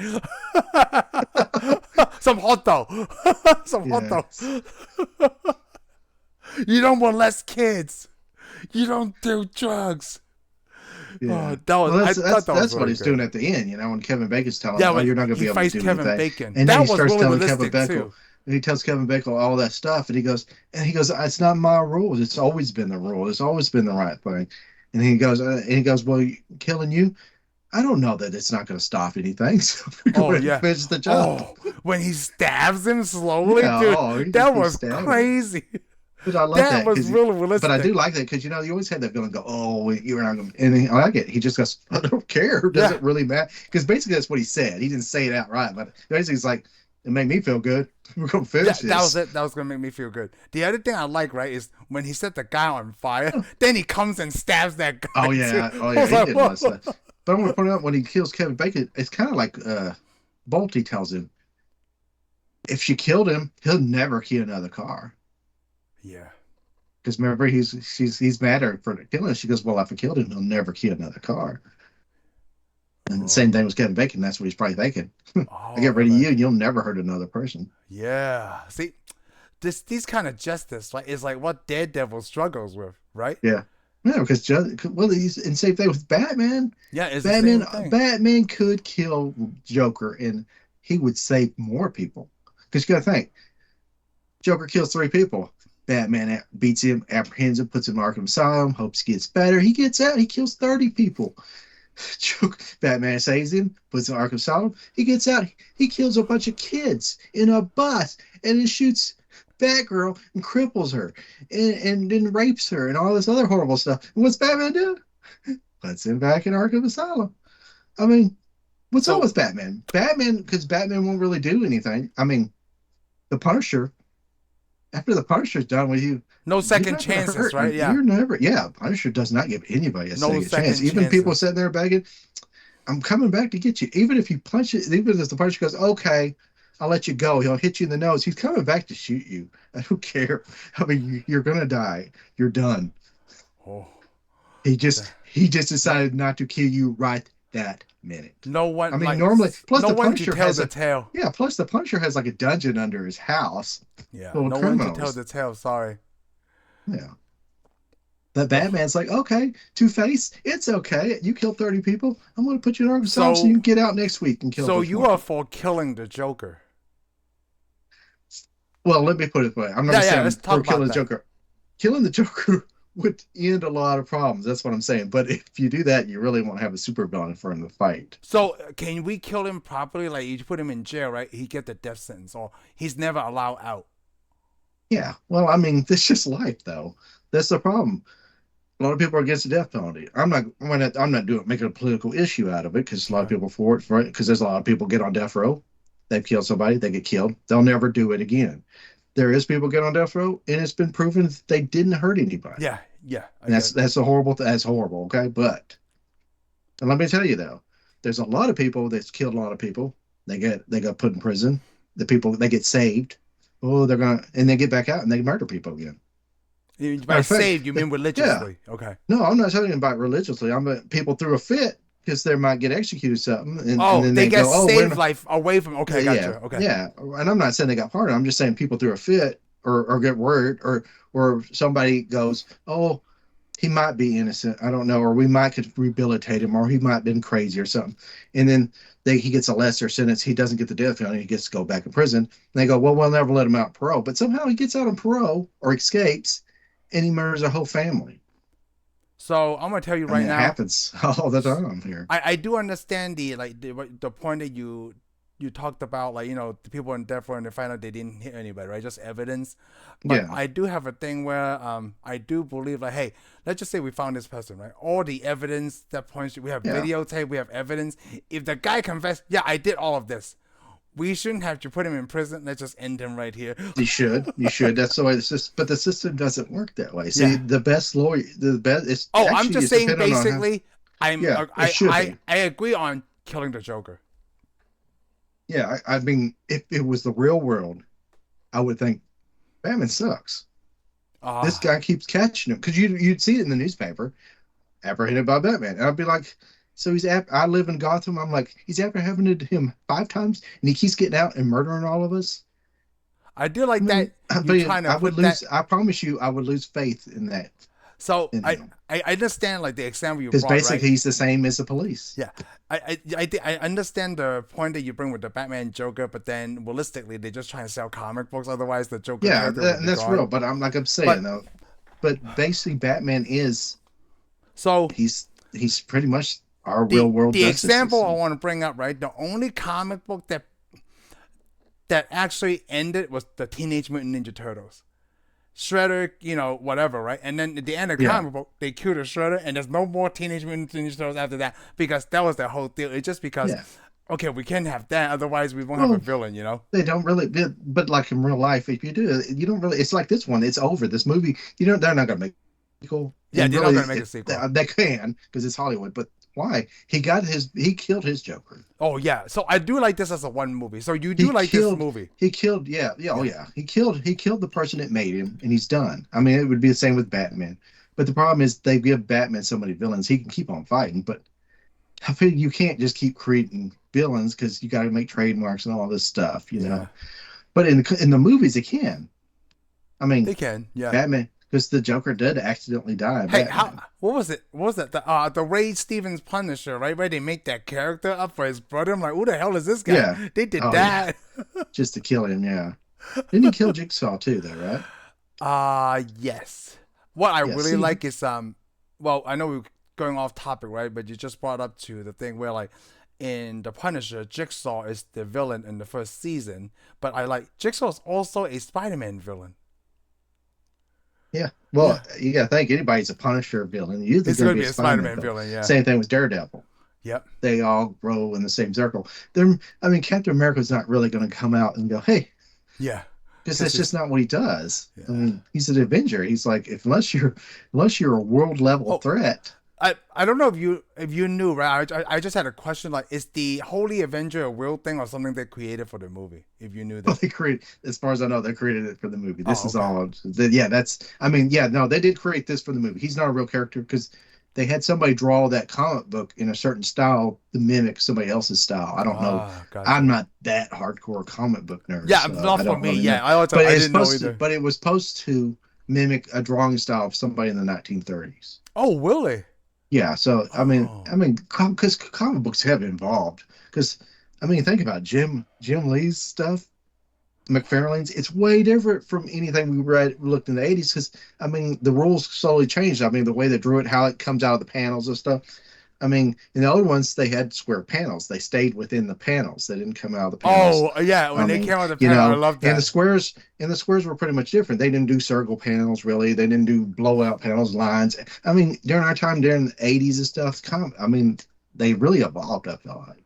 some hot dog, some hot dog. yes, You don't molest kids. You don't do drugs." yeah. Oh, that was Well, I thought that was that's what really he's good. doing at the end. When Kevin Bacon's telling him, Yeah, "Oh, when you're not going to he be able to fights do Kevin anything," Bacon, and then he that was starts really telling Kevin realistic Bacon, too. and he tells Kevin Bacon all that stuff, and he goes, "It's not my rules. It's always been the rule. It's always been the right thing." And he goes, "Well, killing you, I don't know that it's not going to stop anything. So we're Oh going to yeah. finish the job." Oh, when he stabs him slowly, Yeah. dude, Oh, he just that keeps was stabbing him. crazy. But I love That that was because, really but I do realistic. like that because you always had that feeling. Go, "Oh, you're not going," and I like it. He just goes, "I don't care. Does Yeah, it really matter?" Because basically that's what he said. He didn't say it outright, but basically he's like, "It made me feel good. We're going to yeah, finish that was this." it. That was gonna make me feel good. The other thing I like, right, is when he set the guy on fire, then he comes and stabs that guy Oh too. yeah, oh I yeah, was he like, did whoa. mess up. But I want to point out when he kills Kevin Bacon, it's kind of like Bolte tells him, if she killed him, he'll never key another car. Yeah. Because remember, he's mad at her for killing him. She goes, "Well, if I killed him, he'll never key another car." And the same Oh, thing with Kevin Bacon. That's what he's probably thinking. I oh, get rid of okay. you, and you'll never hurt another person. Yeah. See, these kind of justice, right, is like what Daredevil struggles with, right? Yeah, yeah. Because he's and same thing with Batman. Yeah, it's the Batman, same thing. Batman could kill Joker, and he would save more people. Because you got to think, Joker kills 3 people. Batman beats him, apprehends him, puts him in Arkham Asylum, hopes he gets better. He gets out, he kills 30 people. Batman saves him, puts him in Arkham Asylum. He gets out. He kills a bunch of kids in a bus and then shoots Batgirl and cripples her and then rapes her and all this other horrible stuff. And what's Batman do? Puts him back in Arkham Asylum. I mean, what's up So with Batman? Because Batman won't really do anything. I mean, the Punisher, after the Punisher's done with you, no you're second not gonna chances, hurt. right? Yeah. You're never, yeah. Punisher does not give anybody a No second chance. second Even people chances. sitting there begging, "I'm coming back to get you." Even if you punch it, even if the Punisher goes, "Okay, I'll let you go," he'll hit you in the nose. He's coming back to shoot you. I don't care. I mean, you're gonna die. You're done. Oh, He just decided not to kill you right that minute. no I one mean, like normally, plus no the one to Punisher tell has the a tale. yeah. Plus the Punisher has like a dungeon under his house Yeah, full of no one to tell criminals. the tale. Sorry. Yeah. But Ugh. Batman's like, okay, Two-Face, it's okay. You killed 30 people. I'm going to put you in Arkham Asylum so you So can get out next week and kill a so bunch you more are people. for killing the Joker? Well, let me put it this way. I'm not going Yeah, to say yeah. I'm Let's talk for killing about the that. Joker. Killing the Joker would end a lot of problems. That's what I'm saying. But if you do that, you really won't have a supervillain for him to fight. So can we kill him properly? Like you put him in jail, right? He get the death sentence, or he's never allowed out. Yeah. Well, I mean, this is life, though. That's the problem. A lot of people are against the death penalty. I'm not doing making a political issue out of it because a lot of Okay. people for it because there's a lot of people get on death row. They've killed somebody, they get killed. They'll never do it again. There is people get on death row, and it's been proven that they didn't hurt anybody. Yeah, yeah. I And get it. that's a horrible. That's horrible. Okay, but and let me tell you though, there's a lot of people that's killed a lot of people. They got put in prison. The people they get saved. Oh, they're gonna and they get back out and they murder people again. Matter By of fact, saved, you mean yeah. religiously? Okay. No, I'm not talking about religiously. I'm about people threw a fit because they might get executed or something, and Oh, then they they get go, oh, we're saved not, life away from. yeah, Okay, yeah, gotcha. Okay. yeah. And I'm not saying they got pardoned. I'm just saying people threw a fit or get word or somebody goes, oh, he might be innocent. I don't know, or we might could rehabilitate him, or he might have been crazy or something. And then he gets a lesser sentence. He doesn't get the death penalty. He gets to go back in prison. And they go, well, we'll never let him out parole. But somehow he gets out on parole or escapes, and he murders a whole family. So I'm gonna tell you I right mean, it now. happens all the time here. I do understand the point that you talked about, like, the people in death row and they find out they didn't hit anybody, right? Just evidence. But Yeah, I do have a thing where I do believe, like, hey, let's just say we found this person, right? All the evidence that points to, we have yeah. videotape, we have evidence. If the guy confessed, yeah, I did all of this, we shouldn't have to put him in prison. Let's just end him right here. You should. You should. That's the way the system. But the system doesn't work that way. See, Yeah. the best lawyer, the best. It's Oh, I'm actually just it's saying dependent on how. basically, Yeah, it should be. I agree on killing the Joker. Yeah, I mean, if it was the real world, I would think Batman sucks. This Ah. guy keeps catching him because you'd see it in the newspaper, apprehended by Batman, and I'd be like, so I live in Gotham. I'm like, he's apprehended him 5 times, and he keeps getting out and murdering all of us. I do I like mean, that you trying to I would put that. lose. I promise you, I would lose faith in that So in him I understand like the example you because brought, right? basically he's the same as the police. Yeah, I understand the point that you bring with the Batman Joker, but then realistically, they're just trying to sell comic books. Otherwise, the Joker Yeah, character would and be that's gone. real. But I'm like I'm saying But though, but basically Batman is so he's pretty much our real the world the justice example I system. want to bring up, right? The only comic book that actually ended was the Teenage Mutant Ninja Turtles. Shredder, whatever, right? And then at the end of the Yeah, comic book, they killed a Shredder, and there's no more Teenage Mutant Ninja Turtles after that because that was the whole deal. It's just because, yeah. okay, we can't have that, otherwise we won't have a Well, villain. they don't really, but like in real life, if you do, you don't really. It's like this one. It's over. This movie, they're not gonna make a sequel. Yeah, And they're not really, gonna make a sequel. they can because it's Hollywood. But why? He killed his Joker. Oh yeah, so I do like this as a one movie. So you He do like this killed. movie? He killed. Yeah, yeah, oh Yeah. yeah. He killed the person that made him, and he's done. I mean, it would be the same with Batman. But the problem is they give Batman so many villains. He can keep on fighting, but I feel you can't just keep creating villains because you got to make trademarks and all this stuff, you know. Yeah, But in the movies, it can. I they mean, can. Yeah. Batman, because the Joker did accidentally die in Hey, how? Batman. What was it? What was that? The Ray Stevens Punisher, right? Where they make that character up for his brother. I'm like, who the hell is this guy? Yeah. They did Oh yeah. that. Just to kill him. Yeah. Didn't he kill Jigsaw too, though? Right? Yes. What I Yeah. really See. like is well, I know we going off topic, right? But you just brought up to the thing where like in The Punisher, Jigsaw is the villain in the first season, but I like Jigsaw is also a Spider-Man villain. Yeah. Well, Yeah, you got to think anybody's a Punisher villain. You're it's going to gonna be be a a Spider-Man Spider-Man villain. villain. Yeah. Same thing with Daredevil. Yep. They all grow in the same circle. They're, I mean, Captain America's not really going to come out and go, "Hey," Yeah. because Because that's he's just not what he does. I yeah. mean, he's an Avenger. He's like, if unless you're a world level Oh, threat, I don't know if you knew, right? I just had a question like, is the Holy Avenger a real thing or something they created for the movie? If you knew well, that. they created, as far as I know, they created it for the movie. This Oh, is okay. all, yeah, that's, I mean, yeah, no, they did create this for the movie. He's not a real character because they had somebody draw that comic book in a certain style to mimic somebody else's style. I don't know. Ah, I'm gotcha. not that hardcore comic book nerd, Yeah, so not I for don't me. really know. Yeah, I also But I it's didn't know supposed to, either. but it was supposed to mimic a drawing style of somebody in the 1930s. Oh, really? Yeah, so Oh, because comic books have evolved. Because I mean, think about Jim Lee's stuff, McFarlane's. It's way different from anything we read looked in the 80s. Because I mean, the rules slowly changed. I mean, the way they drew it, how it comes out of the panels and stuff. I mean, in the old ones, they had square panels. They stayed within the panels. They didn't come out of the panels. oh, yeah. I When they mean, came on the panel, I love and that. the squares were pretty much different. They didn't do circle panels really. They didn't do blowout panels, lines. I mean, during our time during the 80s and stuff, I mean, they really evolved, I feel like.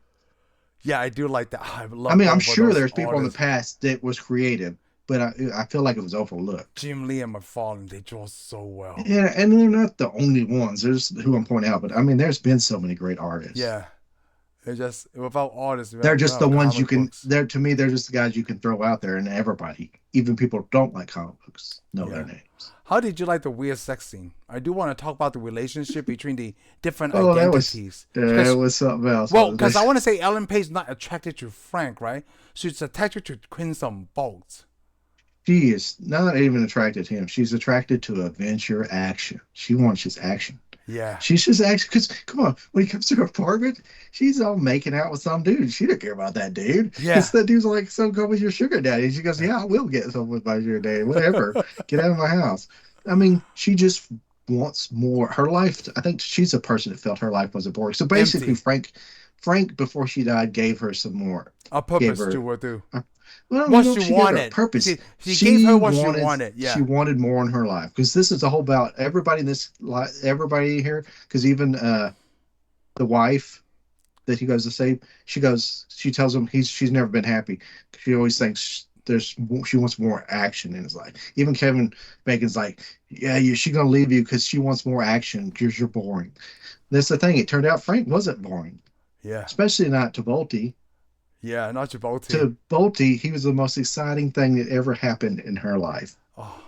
Yeah, I do like that. I I love mean, I'm both of sure those there's people in the artists. past that was creative, but I feel like it was overlooked. Jim Lee and McFarlane, they draw so well. Yeah, and they're not the only ones. There's who I'm pointing out, but I mean, there's been so many great artists. Yeah, it just without artists, They're just the without ones you comic can. books. They're to me, they're just the guys you can throw out there, and everybody, even people who don't like comic books, know their Yeah. names. How did you like the weird sex scene? I do want to talk about the relationship between the different Oh, identities. that Because, was something else. well, because I want to say Ellen Page not attracted to Frank, right? She's attracted to Crimson Bolt. She is not even attracted to him. She's attracted to adventure action. She wants his action. Yeah. She's just action because come on, when he comes to her apartment, she's all making out with some dude. She don't care about that dude. Yeah. Because that dude's like, "So go with your sugar daddy." She goes, "Yeah, I will get some with my sugar daddy. Whatever. Get out of my house." I mean, she just wants more. Her life. I think she's a person that felt her life was boring. So basically, Empty. Frank before she died gave her some more. A Gave purpose her to her, too. well, I don't What know she if she gave her a wanted. purpose. She gave her what She Yeah. wanted more in her life because this is a whole about everybody in this everybody here. Because even the wife that he goes to save, she tells him she's never been happy. She always thinks she wants more action in his life. Even Kevin Bacon's like, yeah, she's gonna leave you because she wants more action because you're boring. That's the thing. It turned out Frank wasn't boring, Yeah. especially not to Volty. Yeah, not Djibouti. To Volty, he was the most exciting thing that ever happened in her life, Oh,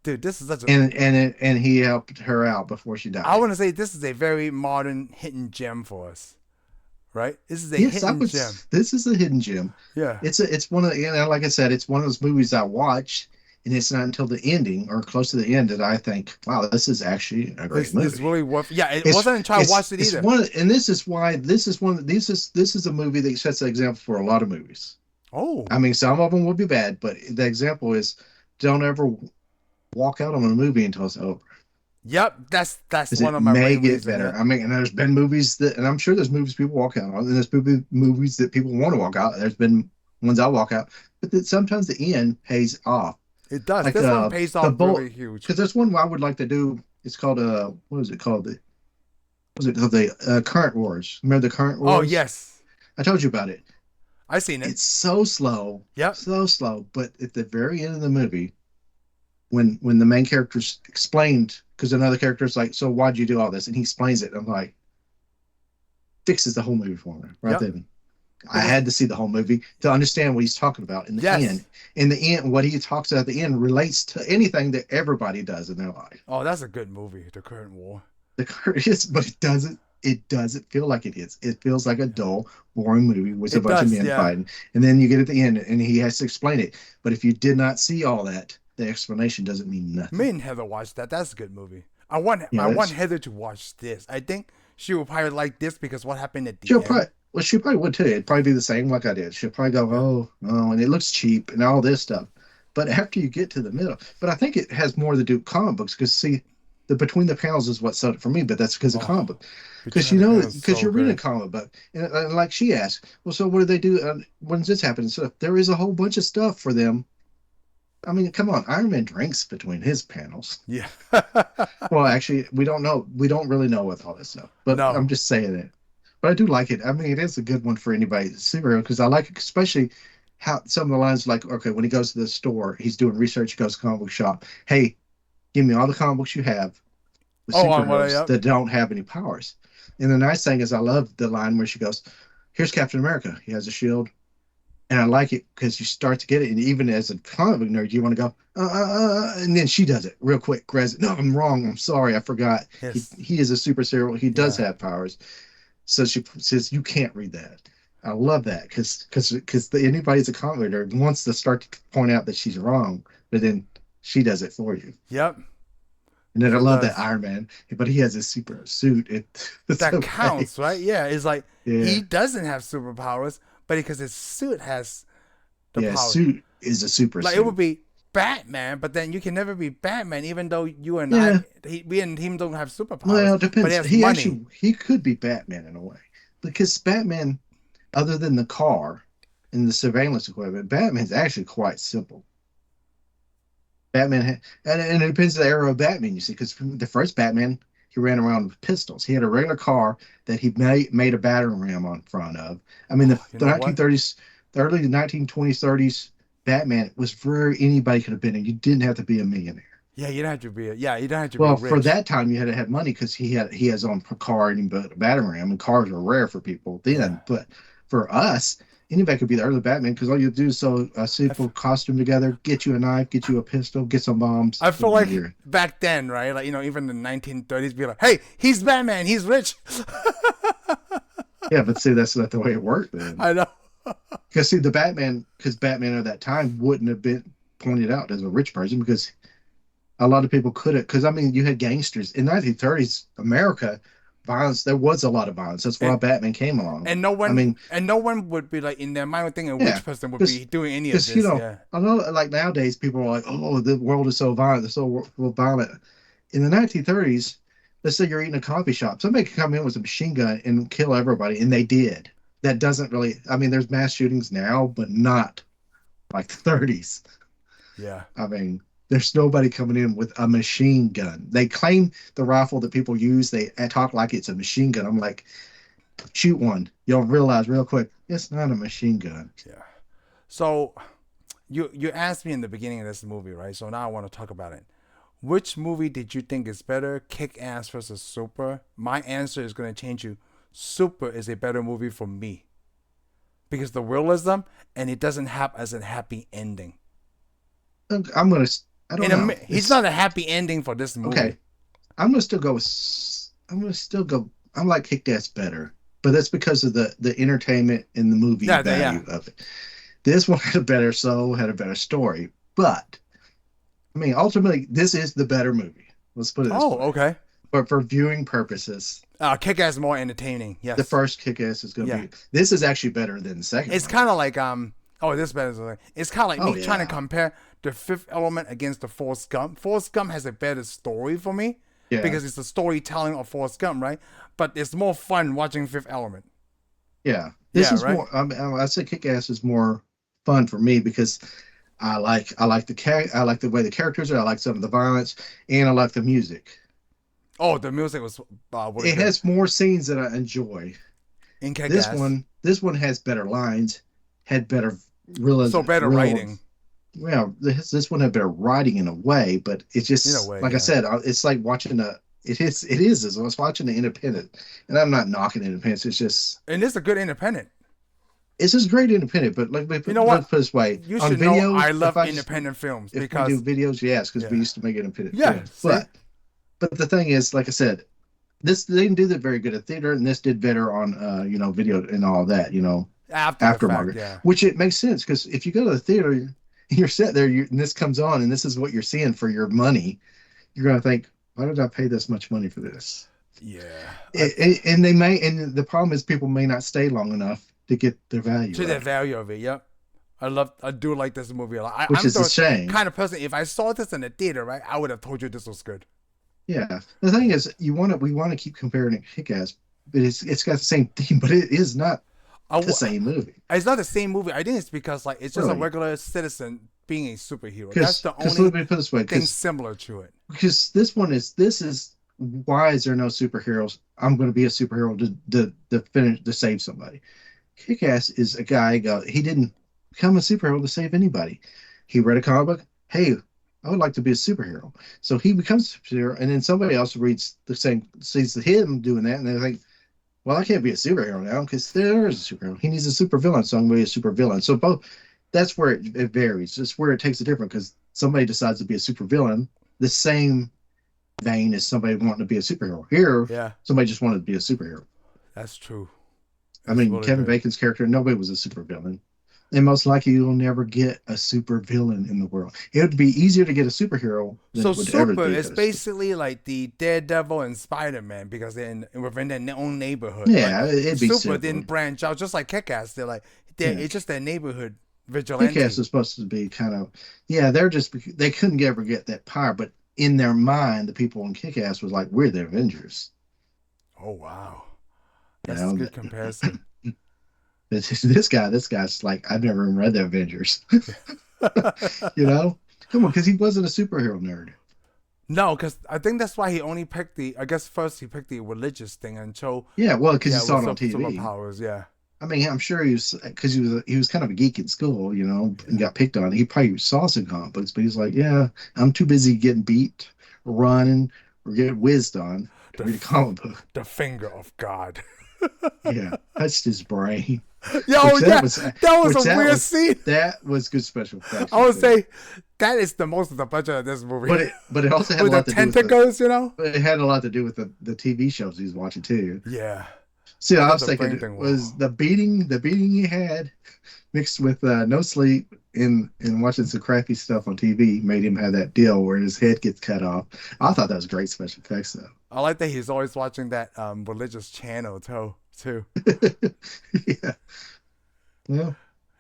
dude, this is such a. and he helped her out before she I died. want to say this is a very modern hidden gem for us, right? This is a Yes, I hidden would. gem. This is a hidden gem. Yeah. It's one of like I said, it's one of those movies I watch, and it's not until the ending or close to the end that I think, wow, this is actually a great It's movie. really worth. Yeah, it It's wasn't until I watched it it's either. one, and this is why this is one. This is a movie that sets an example for a lot of movies. Oh, I mean, some of them will be bad, but the example is don't ever walk out on a movie until it's over. yep. That's Because one it of my may main get reasons. better. Yeah. I mean, and there's been movies that, and I'm sure there's movies people walk out on, and there's movies that people want to walk out. There's been ones I walk out, but that sometimes the end pays off. It does. Like This one pays the off bolt, really huge. because there's one I would like to do. It's called what is it called? Was it called the Current Wars? Remember the Current Oh Wars? yes, I told you about it. I seen it. It's Yep. so slow. But at the very end of the movie, when the main character's explained, because another character's like, "So why'd you do all this?" and he explains it, I'm like, fixes the whole movie for me right Yep. then. I Because had to see the whole movie to understand what he's talking about in the yes. end. In the end, what he talks about at the end relates to anything that everybody does in their life. Oh, that's a good movie. The Current War. The courteous, but it doesn't feel like it is. It feels like a dull, boring movie with a It bunch of does. men Yeah. fighting. And then you get at the end and he has to explain it. But if you did not see all that, the explanation doesn't mean Me nothing. and Heather watched that. That's a good movie. I want Yeah, Heather to watch this. I think she will probably like this because what happened at the she'll end. probably well, she probably would too. It'd probably be the same like I did. She'll probably go, Yeah. oh, and it looks cheap and all this stuff. But after you get to the middle, but I think it has more to do with comic books because see, the between the panels is what sold it for me, but that's because of comic Oh, book. Because Between the Panels is because so you're reading a good. comic book, and like she asked, well, so what do they do when this happens? So there is a whole bunch of stuff for them. I mean, come on, Iron Man drinks between his panels. Yeah. Well, actually, we don't know. We don't really know with all this stuff, but No. I'm just saying it. But I do like it. I mean, it is a good one for anybody superhero because I like it, especially how some of the lines like, okay, when he goes to the store, he's doing research, he goes to comic book shop. Hey, give me all the comic books you have with Oh, on what? superheroes Yep. that don't have any powers. And the nice thing is, I love the line where she goes, "Here's Captain America. He has a shield." And I like it because you start to get it, and even as a comic book nerd, you want to go, and then she does it real quick. Grabs it. No, I'm wrong. I'm sorry. I forgot. Yes. He is a superhero. He does Yeah. have powers. So she says, "You can't read that." I love that because anybody that's a comic nerd wants to start to point out that she's wrong, but then she does it for you. Yep. And then I She love that does. Iron Man, but he has his super suit. It's That okay. counts, right? Yeah. It's like Yeah. he doesn't have superpowers, but because his suit has the Yeah, power. suit is a super Like it would suit. be Batman, but then you can never be Batman, even though you and Yeah. we and him don't have superpowers, Well, it but he depends. has money. He could be Batman in a way. Because Batman, other than the car and the surveillance equipment, Batman's actually quite simple. And it depends on the era of Batman, you see, because the first Batman, he ran around with pistols. He had a regular car that he made a battering ram on front of. I mean, Oh, you the know what? 1930s, the early 1920s, 30s, Batman was where anybody could have been, and you didn't have to be a millionaire. Yeah, you don't have to be. Yeah, you don't have to be Well, for rich. that time, you had to have money because he has on car and he built a battering ram, and cars were rare for people Yeah. then. But for us, anybody could be the early Batman because all you do is sew a I, f- simple costume together, get you a knife, get you a pistol, get some bombs. I feel Boom, like you're back then, right? Like even in the 1930s, be like, hey, he's Batman, he's rich. yeah. But see, that's not the way it worked then. I know. Because see, because Batman at that time wouldn't have been pointed out as a rich person because a lot of people couldn't. Because I mean, you had gangsters in 1930s America. Violence, there was a lot of violence. That's why And Batman came along. and no I one mean, and no one would be like in their mind would think a yeah, rich person would because be doing any of because you this. know, Yeah. I know like nowadays people are like, oh, the world is so violent, it's so violent. In the 1930s, let's say you're eating a coffee shop, somebody could come in with a machine gun and kill everybody, and they did. That doesn't really. I mean, there's mass shootings now, but not like the 30s. Yeah. I mean, there's nobody coming in with a machine gun. They claim the rifle that people use. They talk like it's a machine gun. I'm like, shoot one. You'll realize real quick, it's not a machine gun. Yeah. So you asked me in the beginning of this movie, right? So now I want to talk about it. Which movie did you think is better, Kick Ass versus Super? My answer is going to change you. Super is a better movie for me because the realism and it doesn't have as a happy ending. I'm gonna. I don't know. He's not a happy ending for this movie. Okay. I'm gonna still go. I'm gonna still go. I like Kick Ass better, but that's because of the entertainment and the movie Yeah, value of it. This one had a better soul, had a better story, but I mean, ultimately, this is the better movie. Let's put it this Oh, way. okay. But for viewing purposes, Kick Ass more entertaining. Yes. the first Kick Ass is gonna Yeah. be. This is actually better than the second It's one. kind of like Oh, this is better. It's kind of like Oh me trying to yeah, compare the Fifth Element against the Forrest Gump. Forrest Gump has a better story for me yeah, because it's the storytelling of Forrest Gump, right? But it's more fun watching Fifth Element. yeah. This Yeah, is right. more. I say Kick Ass is more fun for me because I like I like the way the characters are. I like some of the violence, and I like the music. Oh, the music was really It good has more scenes that I enjoy. in Kick Ass. This one has better lines, had better So better real. writing Well, this one had better writing in a way, but it's in a just way. like I Yeah, said, it's like watching a. It is as I was watching the Independent, and I'm not knocking Independence. and it's a good independent. It's just great Independent, but like You know let's what? put it this way You on should know videos. I love independent films If we do because videos, yes, because we yeah, used to make Independent yeah. films, See, but the thing is, like I said, this they didn't do that very good at theater, and this did better on video and all that, after the fact, aftermarket, yeah, which it makes sense because if you go to the theater, you're sitting there, and this comes on, and this is what you're seeing for your money, you're gonna think, why did I pay this much money for this? yeah. And and the problem is people may not stay long enough to get their value To out the of it, value of it. Yep. I do like this movie a lot. which I'm is a the shame. kind of person, if I saw this in the theater, right, I would have told you this was good. Yeah. The thing is, we want to keep comparing it to Kick-Ass, but it's got the same theme, but it is not the same movie. It's not the same movie. I think it's because like it's just a Really. regular citizen being a superhero. That's the Because let only me put it this way, thing similar to it. because this is why is there no superheroes? I'm going to be a superhero to finish to save somebody. Kick-Ass is a guy he didn't become a superhero to save anybody. He read a comic book. Hey, I would like to be a superhero. So he becomes a superhero, and then somebody else reads the same, sees him doing that, and they're like, well, I can't be a superhero now because there is a superhero. He needs a supervillain, so I'm going to be a supervillain. So both, that's where it varies. It's where it takes a different because somebody decides to be a supervillain, the same vein as somebody wanting to be a superhero. Here, Yeah, somebody just wanted to be a superhero. that's true. I That's mean, really Kevin good. Bacon's character, nobody was a supervillain. And most likely you'll never get a supervillain in the world. It would be easier to get a superhero than So it would ever Super be. is basically like the Daredevil and Spider Man because they're within their own neighborhood. Like Yeah, it'd be Super simple. didn't branch out, just like Kick-Ass. Yeah. It's just their neighborhood Kick-Ass vigilante. is supposed to be kind of, yeah, they couldn't ever get that power, but in their mind, the people in Kick-Ass was like, we're the Avengers. Oh wow, You that's a know, good comparison. this guy's like, I've never even read the Avengers. You know, come on, because he wasn't a superhero nerd. No, because I think that's why he only picked the. I guess first he picked the religious thing and chose. Yeah, well, because he Yeah, saw with it on TV. superpowers. Yeah, I mean, I'm sure he was because he was kind of a geek in school, you know, and yeah. got picked on. He probably saw some comic books, but he's like, yeah, I'm too busy getting beat, running, or getting whizzed on to The read a comic book. the finger of God. Yeah, touched his brain, Yo, which yeah, that was that was which a weird scene. that was good special effects. I would say that is the most of the budget of this movie. But it also had a With the lot to do with tentacles, you know? but it had a lot to do with the TV shows he was watching too. Yeah. See, I I thought was the brain thinking thing was the beating he had mixed with no sleep and watching some crappy stuff on TV made him have that deal where his head gets cut off. I thought that was great special effects though. I like that he's always watching that religious channel too. Yeah, well,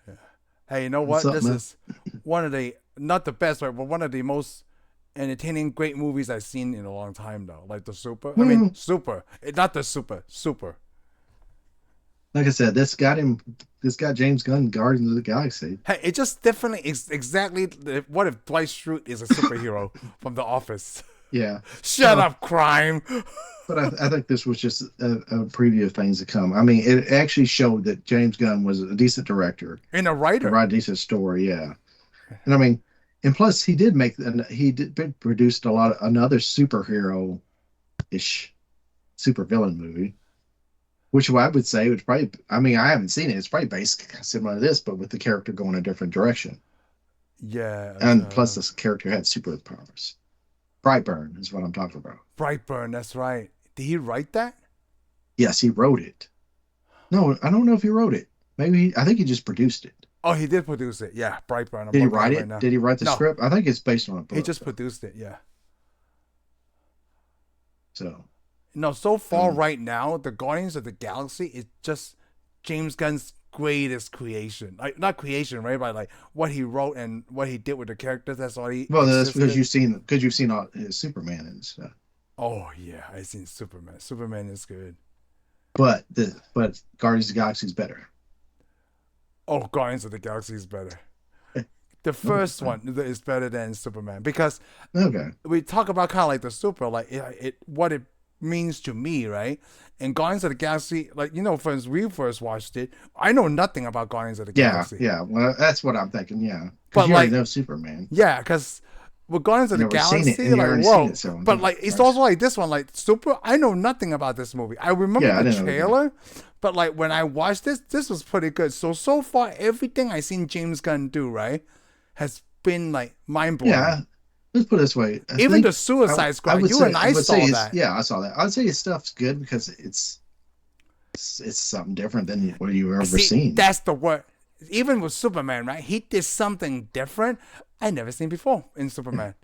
Yeah. Hey, you know it's what? This something. is one of the not the best, right, but one of the most entertaining, great movies I've seen in a long time though. Like the Super. I mean Well, Super. Not the Super. Super. like I said, this got James Gunn Guardians of the Galaxy. Hey, it just definitely exactly what if Dwight Shrute is a superhero from The Office? Yeah. Shut up, crime. But I think this was just a preview of things to come. I mean, it actually showed that James Gunn was a decent director, And a to writer. write a decent story. Yeah, and I mean, and plus he did produced a lot of another superhero ish supervillain movie, which I would say was probably. I mean, I haven't seen it. It's probably based similar to this, but with the character going a different direction, Yeah. and plus this character had superpowers. Brightburn is what I'm talking about. Brightburn, that's right. Did he write that? Yes, he wrote it. No, I don't know if he wrote it. I think he just produced it. Oh, he did produce it. Yeah, Brightburn. I'm Did he looking at write it right it? now. Did he write the No, script? I think it's based on a he book. just produced it. Yeah. So, No, so far um, right now, the Guardians of the Galaxy is just James Gunn's greatest creation. Like not creation, right? But like what he wrote and what he did with the characters. That's all he well, that's existed. because you've seen all his Superman and stuff. Oh yeah, I seen Superman. Superman is good. But Guardians of the Galaxy is better. Oh, Guardians of the Galaxy is better. The Okay, first one is better than Superman because okay, we talk about kind of like the super, like it what it means to me, right? And Guardians of the Galaxy, like when we first watched it, I know nothing about Guardians of the yeah, Galaxy, yeah. Well, that's what I'm thinking. Yeah, but because you already like know Superman. yeah, because with Guardians of You the never seen it, Galaxy, and you like already seen whoa, it several but times, like it's right? also like this one, like super. I know nothing about this movie. I remember Yeah, I the didn't know either. trailer, but like when I watched this was pretty good. So far, everything I seen James Gunn do right has been like mind blowing. Yeah, let's put it this way. Even the Suicide I Squad, would you say and I saw that. yeah, I saw that. I'd say his stuff's good because it's something different than what you've ever See, seen. that's the word. Even with Superman, right? He did something different I never seen before in Superman.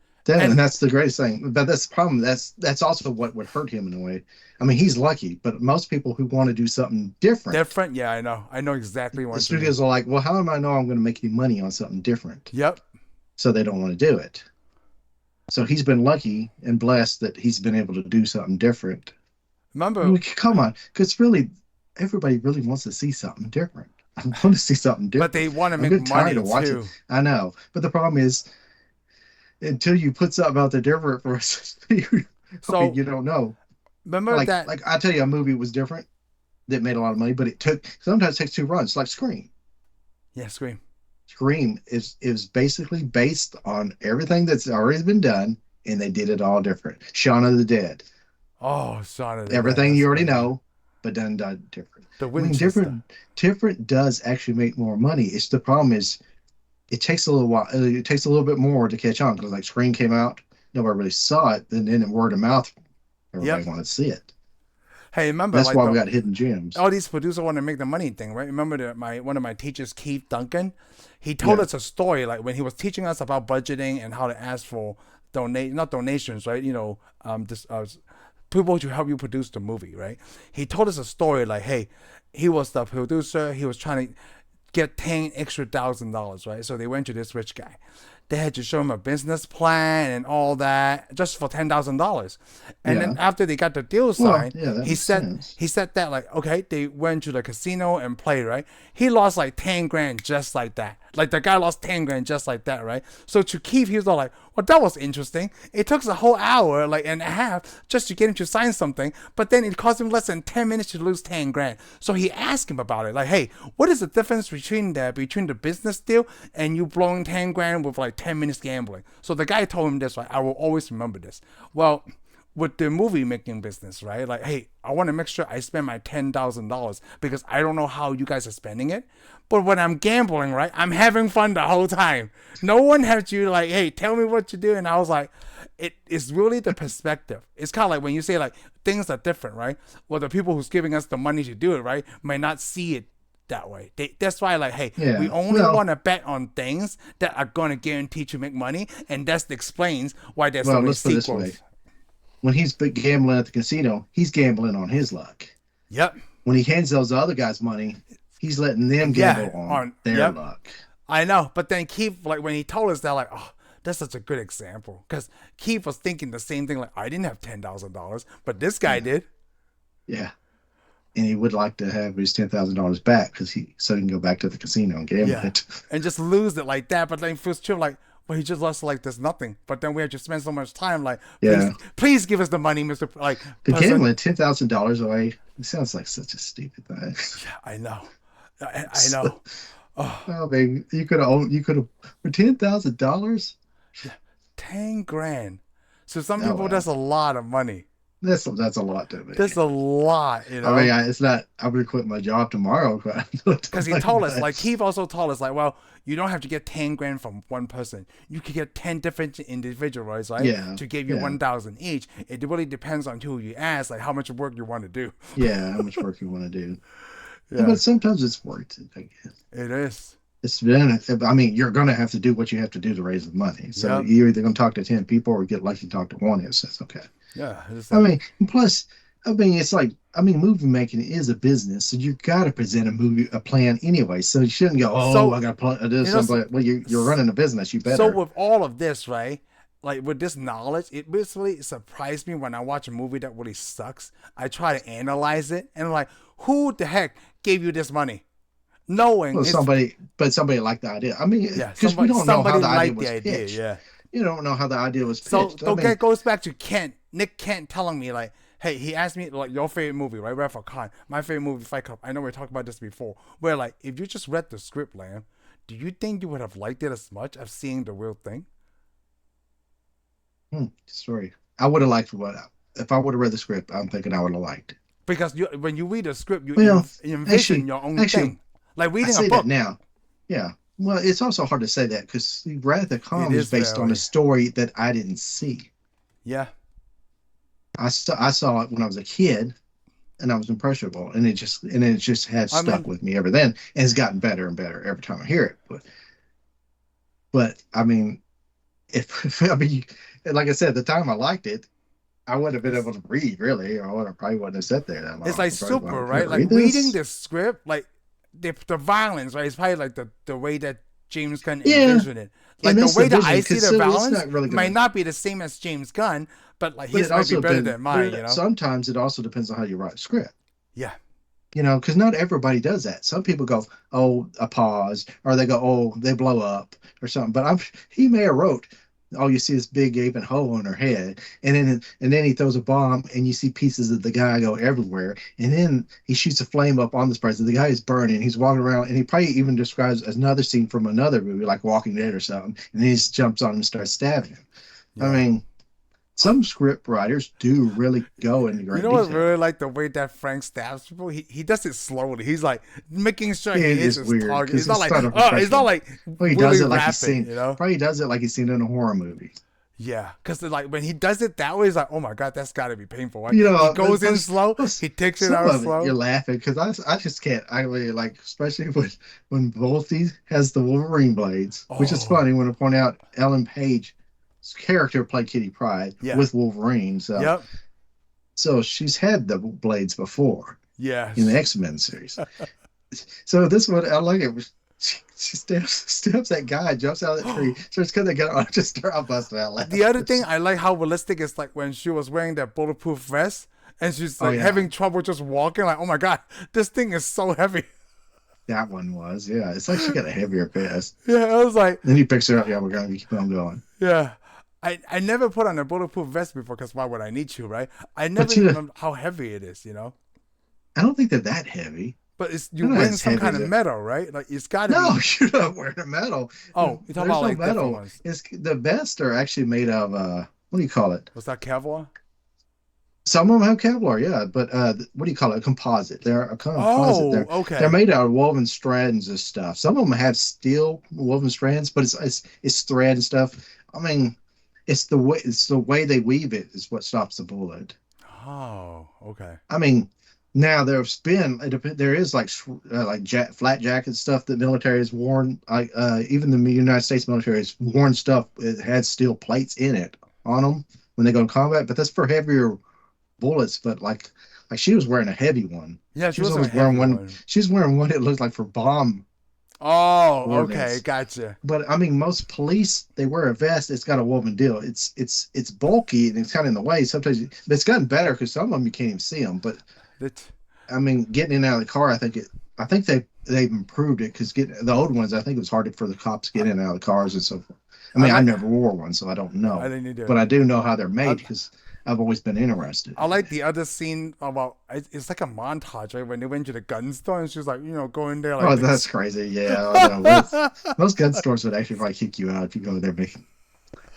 And And that's the greatest thing. But that's the problem. That's also what would hurt him in a way. I mean, he's lucky, but most people who want to do something different, different, yeah, I know. I know exactly the what you mean. studios are like, well, how am I know I'm going to make any money on something different? Yep. So they don't want to do it. So he's been lucky and blessed that he's been able to do something different. I Remember, mean, come on, because really, everybody really wants to see something different. I want to see something but different. they want to I'm make getting tired money of watching. too. I know, but the problem is, until you put something out there different for us, I mean, So you don't know. remember Like, that? like I tell you, a movie was different that made a lot of money, but it took sometimes it takes two runs, like Scream. Yeah, Scream. Scream is basically based on everything that's already been done, and they did it all different. Shaun of the Dead, Oh, Shaun of the Dead. everything you That's already crazy. know, but done different. The I mean, Winchester. different does actually make more money. It's the problem is it takes a little while. It takes a little bit more to catch on because like Scream came out, nobody really saw it. Then in word of mouth, everybody Yep. wanted to see it. Hey, remember That's like why we the got hidden gems. all these producers want to make the money thing, right? Remember my one of my teachers, Keith Duncan, he told Yeah, us a story like when he was teaching us about budgeting and how to ask for donate not donations, right? This people to help you produce the movie, right? He told us a story like, hey, he was the producer, he was trying to get 10 extra $1,000, right? So they went to this rich guy. They had to show him a business plan and all that just for $10,000. And then yeah. after they got the deal Well, signed, yeah, that he makes said sense. he said that like, okay, they went to the casino and played, right? He lost like 10 grand just like that. Like the guy lost 10 grand just like that, right? So to Keith, he was all like, well, that was interesting. It took us a whole hour, like and a half, just to get him to sign something, but then it cost him less than 10 minutes to lose 10 grand. So he asked him about it, like, hey, what is the difference between the business deal and you blowing 10 grand with like 10 minutes gambling? So the guy told him this, right? I will always remember this. Well, with the movie making business, right? Like, hey, I want to make sure I spend my $10,000 because I don't know how you guys are spending it. But when I'm gambling, right, I'm having fun the whole time. No one has to like, hey, tell me what to do. And I was like, it is really the perspective. It's kind of like when you say like things are different, right? Well, the people who's giving us the money to do it, right, may not see it that way. That's why, like, hey, we Yeah. only Well, want to bet on things that are going to guarantee to make money, and that explains why there's so well, many let's put it this way. sequels. When he's gambling at the casino, he's gambling on his luck. Yep. When he hands those other guys money, he's letting them Yeah. gamble on On. their Yep. luck. I know, but then Keith, like when he told us that, like, oh, that's such a good example, because Keith was thinking the same thing. Like, I didn't have $10,000, but this guy Yeah. did. Yeah. And he would like to have his $10,000 back because he can go back to the casino and gamble Yeah, it. and just lose it like that. But then first trip, like, well, he just lost like there's nothing. But then we had to spend so much time, like, please, Yeah. please give us the money, Mister. Like, The person. gambling $10,000 away. It sounds like such a stupid thing. Yeah, I know. I know. Oh, I mean, you could have for $10,000. yeah, 10 grand. So some Oh people, that's well, a lot of money. that's a lot to me. That's a lot, I mean, it's not. I would quit my job tomorrow. Because he told us, like, Keith also told us, like, well, you don't have to get 10 grand from one person. You could get 10 different individuals, right? Yeah, To give you yeah, 1,000 each. It really depends on who you ask, like, how much work you want to do. yeah. How much work you want to do? Yeah, But sometimes it's worth it. I guess it is. it's been. I mean, you're gonna have to do what you have to do to raise the money. So Yep. you're either gonna talk to 10 people or get lucky to talk to one. It's that's okay. Yeah, it's I like, mean, and plus, I mean, it's like, I mean, movie making is a business, so you got to present a plan anyway. So you shouldn't go, oh, so, I got to do you know, something. Well, you're running a business, you so better. with all of this, right? Like with this knowledge, it basically surprised me when I watch a movie that really sucks. I try to analyze it and I'm like, who the heck gave you this money? Knowing Well, it's somebody liked the idea. I mean, yeah, because we don't know how somebody the idea liked the was idea, pitched. yeah. You don't know how the idea was So pitched. I mean, that goes back to Nick Kent telling me like, hey, he asked me like your favorite movie, right? Wrath of Khan. My favorite movie, Fight Club. I know we talked about this before. Where like, if you just read the script, Lamb, do you think you would have liked it as much as seeing the real thing? story. I would have liked what if I would have read the script. I'm thinking I would have liked it. Because when you read the script, Well, you envision actually, your own actually, thing, like I reading a say that book. now. Yeah. Well, it's also hard to say that because Wrath of It Khan was is based on a very, story that I didn't see. yeah. I saw it when I was a kid, and I was impressionable, and it just has I stuck mean, with me ever then, and it's gotten better and better every time I hear it. But I mean, if I mean, like I said, the time I liked it, I wouldn't have been it's able to read really, or I would have probably wouldn't have sat there that it's long. like I probably super, can I right? Like read reading this? the script, like the violence, right? It's probably like the way that James Gunn Yeah, envisioned it. and Like the that's the way that vision I see because the so it's balance not really might gonna. not be the same as James Gunn, but like But his it might be also better depends. than But mine. sometimes it also depends on how you write a script. Yeah, Because not everybody does that. Some people go, "Oh, a pause," or they go, "Oh, they blow up," or something. But he may have wrote, "Oh, you see this big gaping hole in her head," and then he throws a bomb, and you see pieces of the guy go everywhere, and then he shoots a flame up on this person. The guy is burning. He's walking around, and he probably even describes another scene from another movie, like Walking Dead or something, and then he just jumps on him and starts stabbing him. I yeah. mean, some script writers do really go into You great know what? detail. Really like the way that Frank stabs people. He does it slowly. He's like making sure he It hits is his weird target. because It's not it's like not a professional. Well, he does really it like he's rapid. seen. Probably does it like he's seen it in a horror movie. Yeah, because like when he does it that way, it's like, oh my god, that's got to be painful. Right? You He know, goes in slow. most- He takes it some out of it you're slow. laughing because I just can't. I really like, especially when Volpe has the Wolverine blades, which is Oh, funny when I point out Ellen Page's character played Kitty Pryde yeah. with Wolverine. So Yep. she's had the blades before in the Yes. X-Men series. So this one, I like it. She stabs that guy, jumps out of the tree, starts cutting the gun. I just start busting out laughing. The other thing I like how realistic is like when she was wearing that bulletproof vest and she's Oh like yeah, having trouble just walking. Like, oh my god, this thing is so heavy. that one was. Yeah, it's like she got a heavier vest. Yeah, I was like, Then he picks her up. Yeah, we're gonna keep on going. yeah. I never put on a bulletproof vest before because why would I need to, right? I never But even know how heavy it is. I don't think they're that heavy. But it's They're you're not wearing as some heavy kind as of it. metal, right? Like it's got to No, be. you're not wearing a metal. Oh, you're talking There's about no like different metal. ones. It's the vests are actually made of what do you call it? Was that Kevlar? Some of them have Kevlar, yeah, but what do you call it? A composite. They're a composite. Oh, They're okay. made out of woven strands and stuff. Some of them have steel woven strands, but it's thread and stuff. I mean, it's the way they weave it is what stops the bullet. Oh, okay. I mean, now there is like flat jacket stuff that military has worn. Like even the United States military has worn stuff. It had steel plates in it on them when they go to combat, but that's for heavier bullets. But like she was wearing a heavy one. Yeah, She she was wasn't a always wearing heavy one. one. She's wearing one. It looked like for bomb Oh, okay, ordnance. gotcha. But I mean, most police they wear a vest. It's got a woven deal. It's bulky and it's kind of in the way. Sometimes but it's gotten better because some of them you can't even see them. But That, I mean, getting in and out of the car, I think they've improved it because getting the old ones, I think it was harder for the cops to get in and out of the cars and so forth. I I mean, I like. never wore one, so I don't Yeah, I know, didn't either. but I do know how they're made I, because I've always been interested. I like the other scene about it's like a montage, right? When they went to the gun store and she was like, going there like Oh, that's this. crazy. Yeah, I know. Most gun stores would actually probably kick you out if you go there making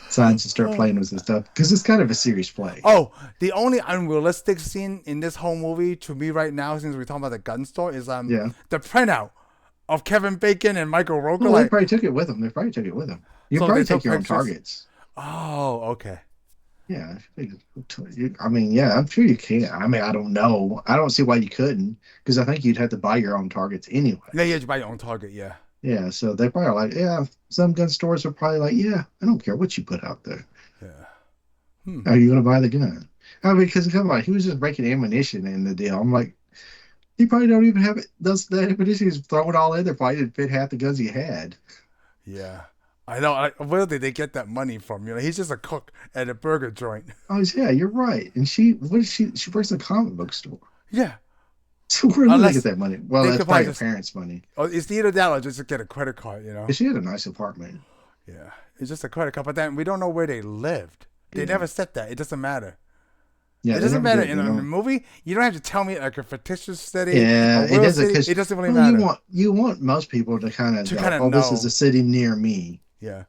signs and start playing with this stuff because it's kind of a serious play. Oh, the only unrealistic scene in this whole movie to me right now, since we're talking about the gun store, is Yeah. the printout of Kevin Bacon and Michael Rooker. Well, they Like, probably took it with them. They probably took it with them. You can so they probably took take your own pictures. targets. Oh, okay. Yeah, I mean, yeah, I'm sure you can. I mean, I don't know. I don't see why you couldn't, because I think you'd have to buy your own targets anyway. Yeah, you have to buy your own target. Yeah. Yeah, so they probably like, yeah, some gun stores are probably like, yeah, I don't care what you put out there. Yeah. Hmm. Are you going to buy the gun? I mean, because come on, he was just breaking ammunition in the deal. I'm like, he probably don't even have it. That ammunition he's throwing all in there probably didn't fit half the guns he had. Yeah. I know. Where did they get that money from? He's just a cook at a burger joint. Oh, yeah, you're right. And what is she? She works in a comic book store. Yeah. So where do they Unless get that money? Well, they that's could probably probably her just. parents' money. Oh, it's either that or just to get a credit card. 'Cause she had a nice apartment. Yeah. It's just a credit card, but then we don't know where they lived. They Yeah. never said that. It doesn't matter. Yeah, It they doesn't never matter did, in a movie. You don't have to tell me like a fictitious city, Yeah, a it real doesn't city. because It doesn't really well, matter. you want most people to kind of To go, kind of oh, this is a know. city near me. Yeah.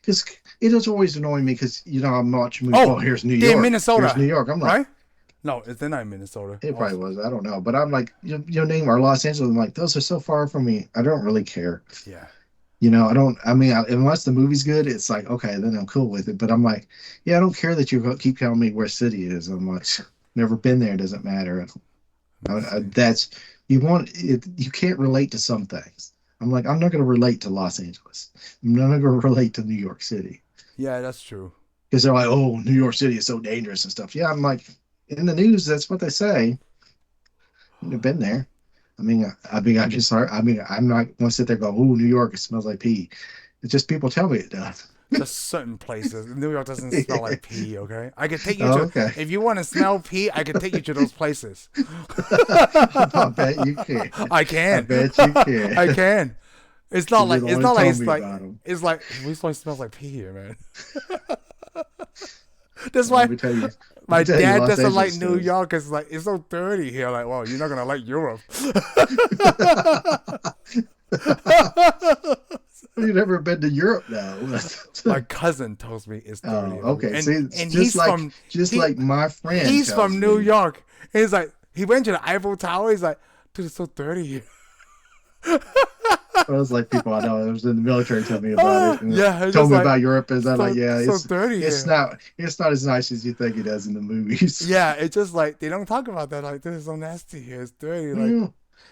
Because it is always annoying me because I'm watching movie. Oh, Oh, here's New they're in York. Minnesota, Here's New York. I'm like, right? No, they're not in Minnesota. it probably Also. was. I don't know, but I'm like, your name or Los Angeles. I'm like, those are so far from me. I don't really care. Yeah. I don't. I mean, unless the movie's good, it's like okay, then I'm cool with it. But I'm like, yeah, I don't care that you keep telling me where city is. I'm like, never been there. It doesn't matter. That's you want it. You can't relate to some things. I'm like, I'm not going to relate to Los Angeles. I'm not going to relate to New York City Yeah, that's true. because they're like, oh, New York City is so dangerous and stuff. Yeah, I'm like, in the news, that's what they say. I've been there. I just, I'm not going to sit there and go, "Ooh, New York, it smells like pee." It's just people tell me it does. Just certain places. New York doesn't smell like pee, okay? I could take you Oh, to, okay. if you want to smell pee, I could take you to those places. I bet you can. I I can. bet you can. I can. It's not You're like, the it's one who not like, told it's me like, about them. it's like, we smells like pee here, man. That's Let why me tell you. Let my me tell you, dad Los doesn't like Angeles New does. York. It's like, it's so dirty here. Like, well, you're not going to like Europe. You've never been to Europe now. My cousin tells me it's dirty, Okay. See, it's and just he like my friend he's tells from New me. York. And he's like, he went to the Eiffel Tower. He's like, dude, it's so dirty here. It was like people I know that was in the military tell me about it and Yeah, it's told just me like, about Europe, and I'm like, yeah, so dirty it's here. not as nice as you think it is in the movies. Yeah, it's just like they don't talk about that. Like, this is so nasty here. It's dirty. Like, Yeah.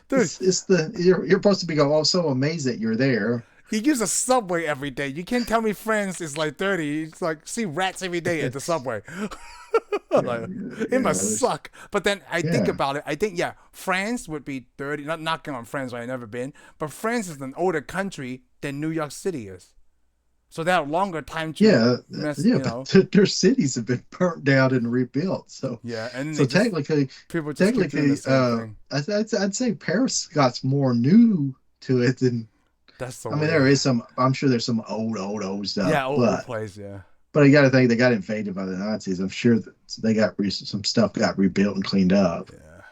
dude, You're supposed to be going, oh, so amazed that you're there. you use a subway every day. You can't tell me France is like dirty. It's like see rats every day at the subway. Yeah, Like, it yeah, must suck. But then I think yeah. about it. I think France would be dirty. Not knocking on France, I've never been. But France is an older country than New York City is, so they have longer time to Yeah, mess. yeah, but their cities have been burnt down and rebuilt. So, Yeah, and then so they just technically, people just keep doing the same thing. I'd say Paris got more new to it than. That's so I mean, there weird. is some. I'm sure there's some old stuff, Yeah, old but place. Yeah, you got to think they got invaded by the Nazis. I'm sure that they got some stuff got rebuilt and cleaned up. yeah,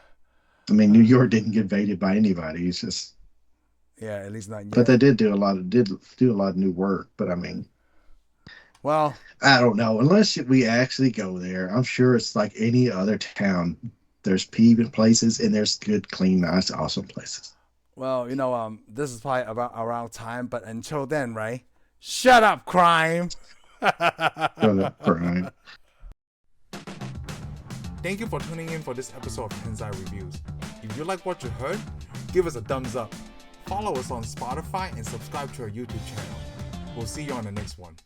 I mean, New York didn't get invaded by anybody. It's just, yeah. At least not but yet. they did do a lot of new work. But I mean, Well, I don't know. Unless we actually go there, I'm sure it's like any other town. There's peeving places and there's good, clean, nice, awesome places. this is probably about around time, but until then, right? Shut up, crime. For the crime. Thank you for tuning in for this episode of Tensai Reviews. If you like what you heard, give us a thumbs up. Follow us on Spotify and subscribe to our YouTube channel. We'll see you on the next one.